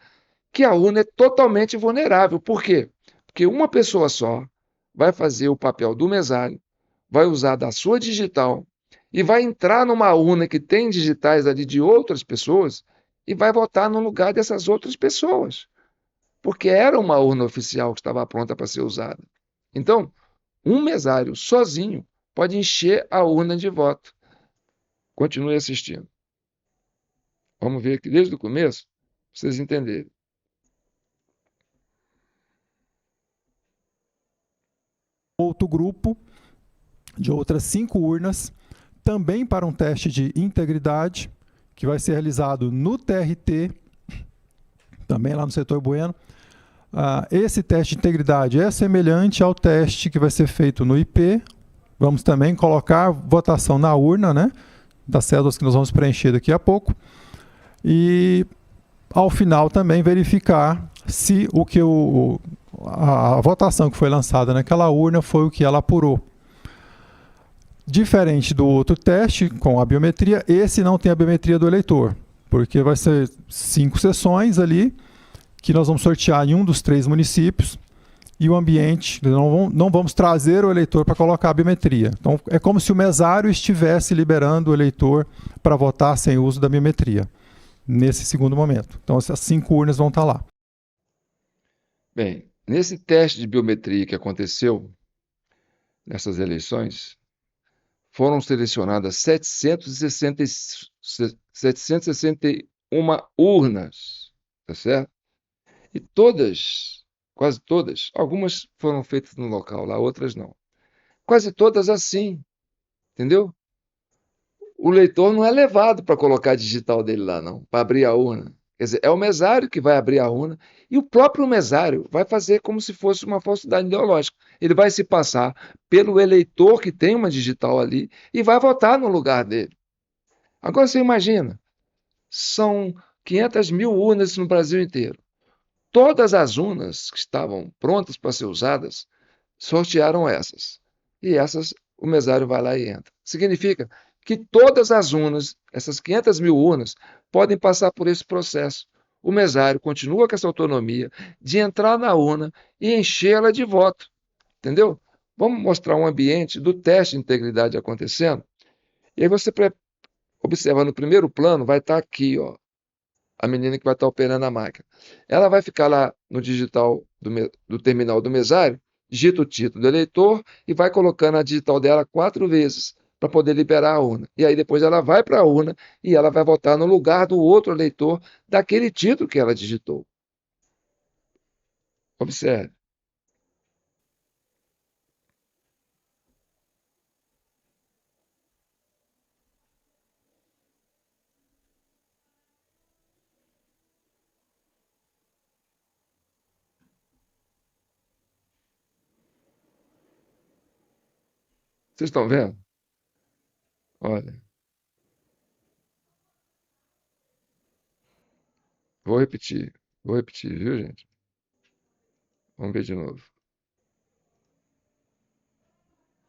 que a urna é totalmente vulnerável. Por quê? Porque uma pessoa só vai fazer o papel do mesário, vai usar da sua digital e vai entrar numa urna que tem digitais ali de outras pessoas e vai votar no lugar dessas outras pessoas. porque era uma urna oficial que estava pronta para ser usada. Então, um mesário sozinho pode encher a urna de voto. Continue assistindo. Vamos ver aqui desde o começo, para vocês entenderem. Outro grupo de outras 5 urnas, também para um teste de integridade, que vai ser realizado no TRT, também lá no setor Bueno. Esse teste de integridade é semelhante ao teste que vai ser feito no IP. Vamos também colocar votação na urna, né, das cédulas que nós vamos preencher daqui a pouco. E, ao final, também verificar se a votação que foi lançada naquela urna foi o que ela apurou. Diferente do outro teste, com a biometria, esse não tem a biometria do eleitor, porque vai ser 5 sessões ali, que nós vamos sortear em um dos 3 municípios, e o ambiente, não vamos trazer o eleitor para colocar a biometria. Então, é como se o mesário estivesse liberando o eleitor para votar sem uso da biometria, nesse segundo momento. Então, essas 5 urnas vão estar lá. Bem, nesse teste de biometria que aconteceu nessas eleições, foram selecionadas 761 urnas, tá certo? E todas, quase todas, algumas foram feitas no local lá, outras não. Quase todas assim, entendeu? O eleitor não é levado para colocar a digital dele lá, não, para abrir a urna. Quer dizer, é o mesário que vai abrir a urna e o próprio mesário vai fazer como se fosse uma falsidade ideológica. Ele vai se passar pelo eleitor que tem uma digital ali e vai votar no lugar dele. Agora você imagina, são 500 mil urnas no Brasil inteiro. Todas as urnas que estavam prontas para ser usadas sortearam essas. E essas o mesário vai lá e entra. Significa que todas as urnas, essas 500 mil urnas, podem passar por esse processo. O mesário continua com essa autonomia de entrar na urna e enchê-la de voto. Entendeu? Vamos mostrar um ambiente do teste de integridade acontecendo. E aí você observa no primeiro plano, vai estar aqui, ó, a menina que vai estar operando a máquina. Ela vai ficar lá no digital do terminal do mesário, digita o título do eleitor e vai colocando a digital dela 4 vezes para poder liberar a urna. E aí depois ela vai para a urna e ela vai votar no lugar do outro eleitor daquele título que ela digitou. Observe. Vocês estão vendo? Olha. Vou repetir, viu, gente? Vamos ver de novo.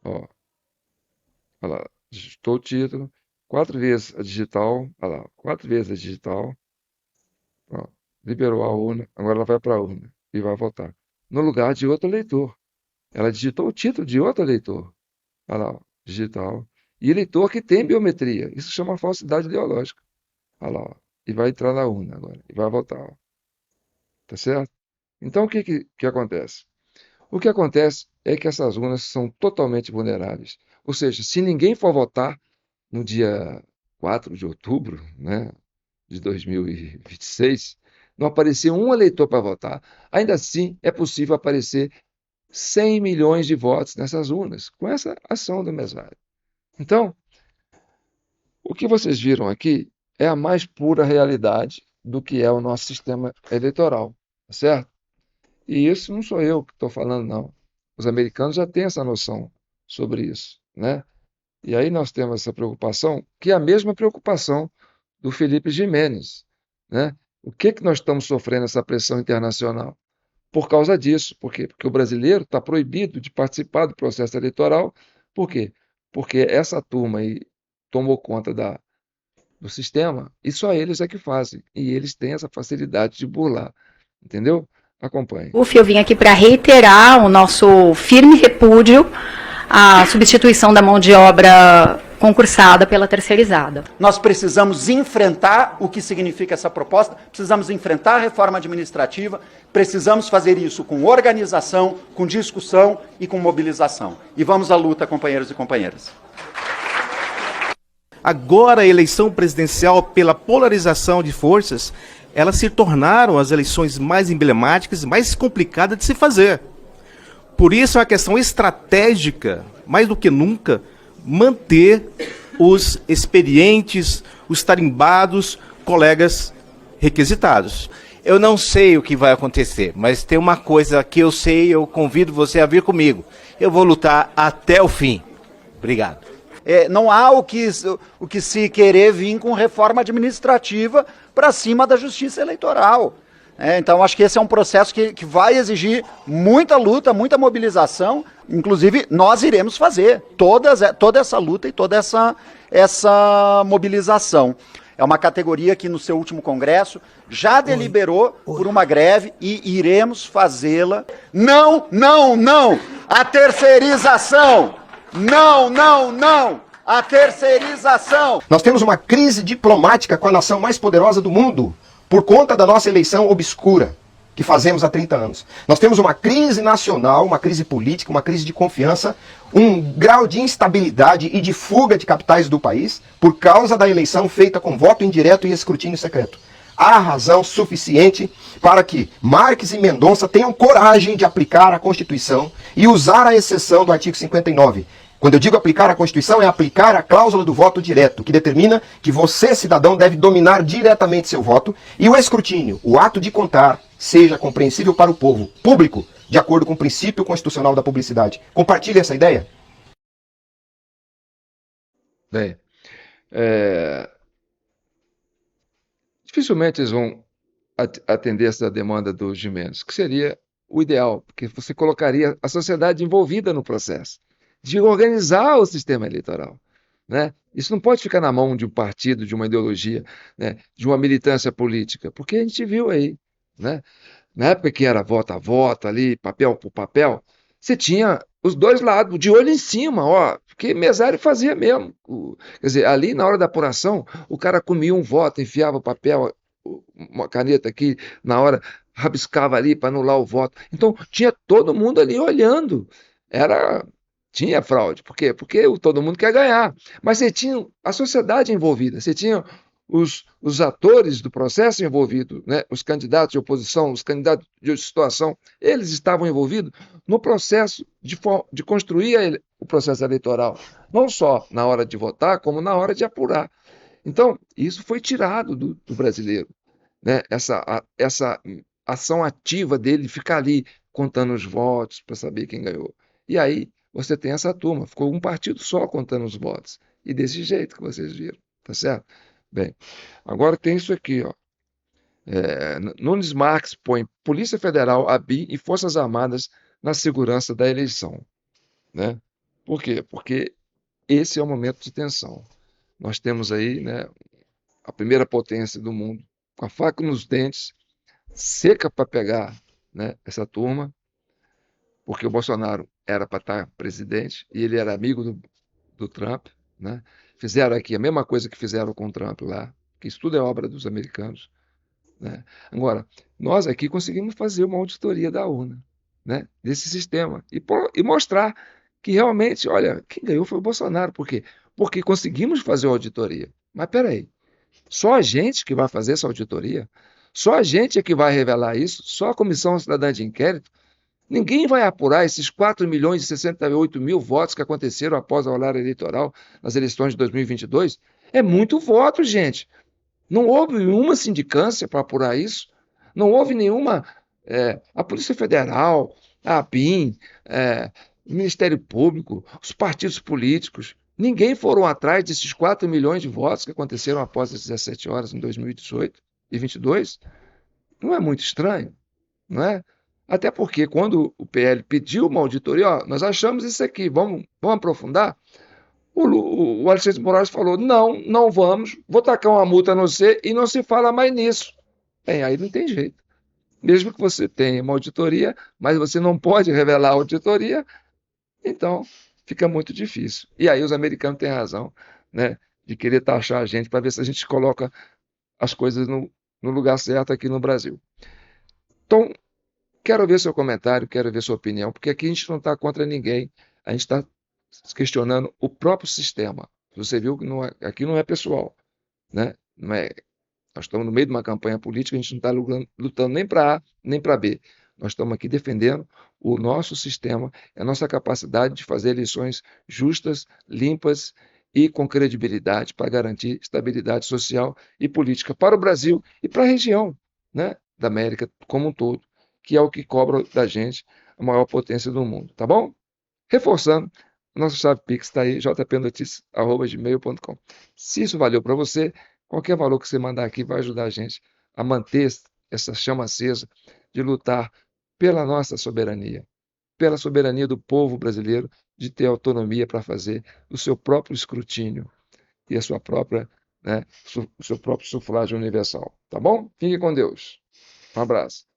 Ó. Olha lá, digitou o título, 4 vezes a digital, olha lá, 4 vezes a digital. Ó, liberou a urna, agora ela vai para a urna e vai votar. No lugar de outro eleitor. Ela digitou o título de outro eleitor. Olha lá, ó, digital. E eleitor que tem biometria. Isso chama falsidade ideológica. Olha lá, ó, e vai entrar na urna agora. E vai votar. Ó. Tá certo? Então, o que acontece? O que acontece é que essas urnas são totalmente vulneráveis. Ou seja, se ninguém for votar no dia 4 de outubro, né, de 2026, não aparecer um eleitor para votar, ainda assim é possível aparecer 100 milhões de votos nessas urnas, com essa ação do mesário. Então, o que vocês viram aqui é a mais pura realidade do que é o nosso sistema eleitoral, tá certo? E isso não sou eu que estou falando, não. Os americanos já têm essa noção sobre isso, né? E aí nós temos essa preocupação, que é a mesma preocupação do Felipe Jimenez, né? O que nós estamos sofrendo essa pressão internacional? Por causa disso. Por quê? Porque o brasileiro está proibido de participar do processo eleitoral. Por quê? Porque essa turma aí tomou conta do sistema e só eles é que fazem. E eles têm essa facilidade de burlar. Entendeu? Acompanhe. Eu vim aqui para reiterar o nosso firme repúdio à substituição da mão de obra concursada pela terceirizada. Nós precisamos enfrentar o que significa essa proposta, precisamos enfrentar a reforma administrativa, precisamos fazer isso com organização, com discussão e com mobilização. E vamos à luta, companheiros e companheiras. Agora, a eleição presidencial, pela polarização de forças, elas se tornaram as eleições mais emblemáticas e mais complicadas de se fazer. Por isso, é uma questão estratégica, mais do que nunca, manter os experientes, os tarimbados, colegas requisitados. Eu não sei o que vai acontecer, mas tem uma coisa que eu sei, eu convido você a vir comigo. Eu vou lutar até o fim. Obrigado. Não há o que se querer vir com reforma administrativa para cima da justiça eleitoral. Então, acho que esse é um processo que vai exigir muita luta, muita mobilização. Inclusive, nós iremos fazer toda essa luta e toda essa mobilização. É uma categoria que, no seu último congresso, já deliberou por uma greve e iremos fazê-la. Não, não, não! A terceirização! Não, não, não! A terceirização! Nós temos uma crise diplomática com a nação mais poderosa do mundo por conta da nossa eleição obscura que fazemos há 30 anos. Nós temos uma crise nacional, uma crise política, uma crise de confiança, um grau de instabilidade e de fuga de capitais do país por causa da eleição feita com voto indireto e escrutínio secreto. Há razão suficiente para que Marques e Mendonça tenham coragem de aplicar a Constituição e usar a exceção do artigo 59. Quando eu digo aplicar a Constituição, é aplicar a cláusula do voto direto, que determina que você, cidadão, deve dominar diretamente seu voto e o escrutínio, o ato de contar, seja compreensível para o povo, público, de acordo com o princípio constitucional da publicidade. Compartilhe essa ideia? Bem, dificilmente eles vão atender essa demanda dos Gimenez, que seria o ideal, porque você colocaria a sociedade envolvida no processo de organizar o sistema eleitoral, né? Isso não pode ficar na mão de um partido, de uma ideologia, né? De uma militância política, porque a gente viu aí, né? Na época que era voto a voto, ali, papel por papel, você tinha os dois lados, de olho em cima, ó, porque mesário fazia mesmo. Quer dizer, ali na hora da apuração, o cara comia um voto, enfiava o papel, uma caneta aqui, na hora, rabiscava ali para anular o voto. Então, tinha todo mundo ali olhando. Tinha fraude. Por quê? Porque todo mundo quer ganhar. Mas você tinha a sociedade envolvida, você tinha os atores do processo envolvidos, né? Os candidatos de oposição, os candidatos de situação, eles estavam envolvidos no processo de construir o processo eleitoral, não só na hora de votar, como na hora de apurar. Então, isso foi tirado do brasileiro, né? Essa ação ativa dele, ficar ali contando os votos para saber quem ganhou. E aí, você tem essa turma, ficou um partido só contando os votos. E desse jeito que vocês viram, tá certo? Bem, agora tem isso aqui, ó. Nunes Marques põe Polícia Federal, ABIN e Forças Armadas na segurança da eleição, né? Por quê? Porque esse é o momento de tensão. Nós temos aí, né, a primeira potência do mundo, com a faca nos dentes, seca para pegar, né, essa turma, porque o Bolsonaro era para estar presidente e ele era amigo do Trump, né? Fizeram aqui a mesma coisa que fizeram com o Trump lá, que isso tudo é obra dos americanos, né? Agora, nós aqui conseguimos fazer uma auditoria da urna, né, desse sistema e mostrar que realmente, olha, quem ganhou foi o Bolsonaro. Por quê? Porque conseguimos fazer a auditoria. Mas peraí, só a gente que vai fazer essa auditoria? Só a gente é que vai revelar isso? Só a Comissão Cidadã de Inquérito? Ninguém vai apurar esses 4.068.000 votos que aconteceram após a rolagem eleitoral nas eleições de 2022? É muito voto, gente. Não houve nenhuma sindicância para apurar isso. Não houve nenhuma... a Polícia Federal, a ABIN, o Ministério Público, os partidos políticos, ninguém foram atrás desses 4 milhões de votos que aconteceram após as 17 horas em 2018 e 2022. Não é muito estranho, não é? Até porque quando o PL pediu uma auditoria, ó, nós achamos isso aqui, vamos aprofundar, o Alexandre de Moraes falou, não vamos, vou tacar uma multa a você e não se fala mais nisso. Bem, aí não tem jeito. Mesmo que você tenha uma auditoria, mas você não pode revelar a auditoria, então fica muito difícil. E aí os americanos têm razão, né, de querer taxar a gente para ver se a gente coloca as coisas no lugar certo aqui no Brasil. Então, quero ver seu comentário, quero ver sua opinião, porque aqui a gente não está contra ninguém, a gente está questionando o próprio sistema. Você viu que aqui não é pessoal, né? Não é, nós estamos no meio de uma campanha política, a gente não está lutando nem para A nem para B. Nós estamos aqui defendendo o nosso sistema, a nossa capacidade de fazer eleições justas, limpas e com credibilidade para garantir estabilidade social e política para o Brasil e para a região, né, da América como um todo, que é o que cobra da gente a maior potência do mundo, tá bom? Reforçando, nossa chave Pix está aí, jpnoticia@gmail.com. Se isso valeu para você, qualquer valor que você mandar aqui vai ajudar a gente a manter essa chama acesa de lutar pela nossa soberania, pela soberania do povo brasileiro, de ter autonomia para fazer o seu próprio escrutínio e a sua própria, né, o seu próprio sufrágio universal. Tá bom? Fique com Deus. Um abraço.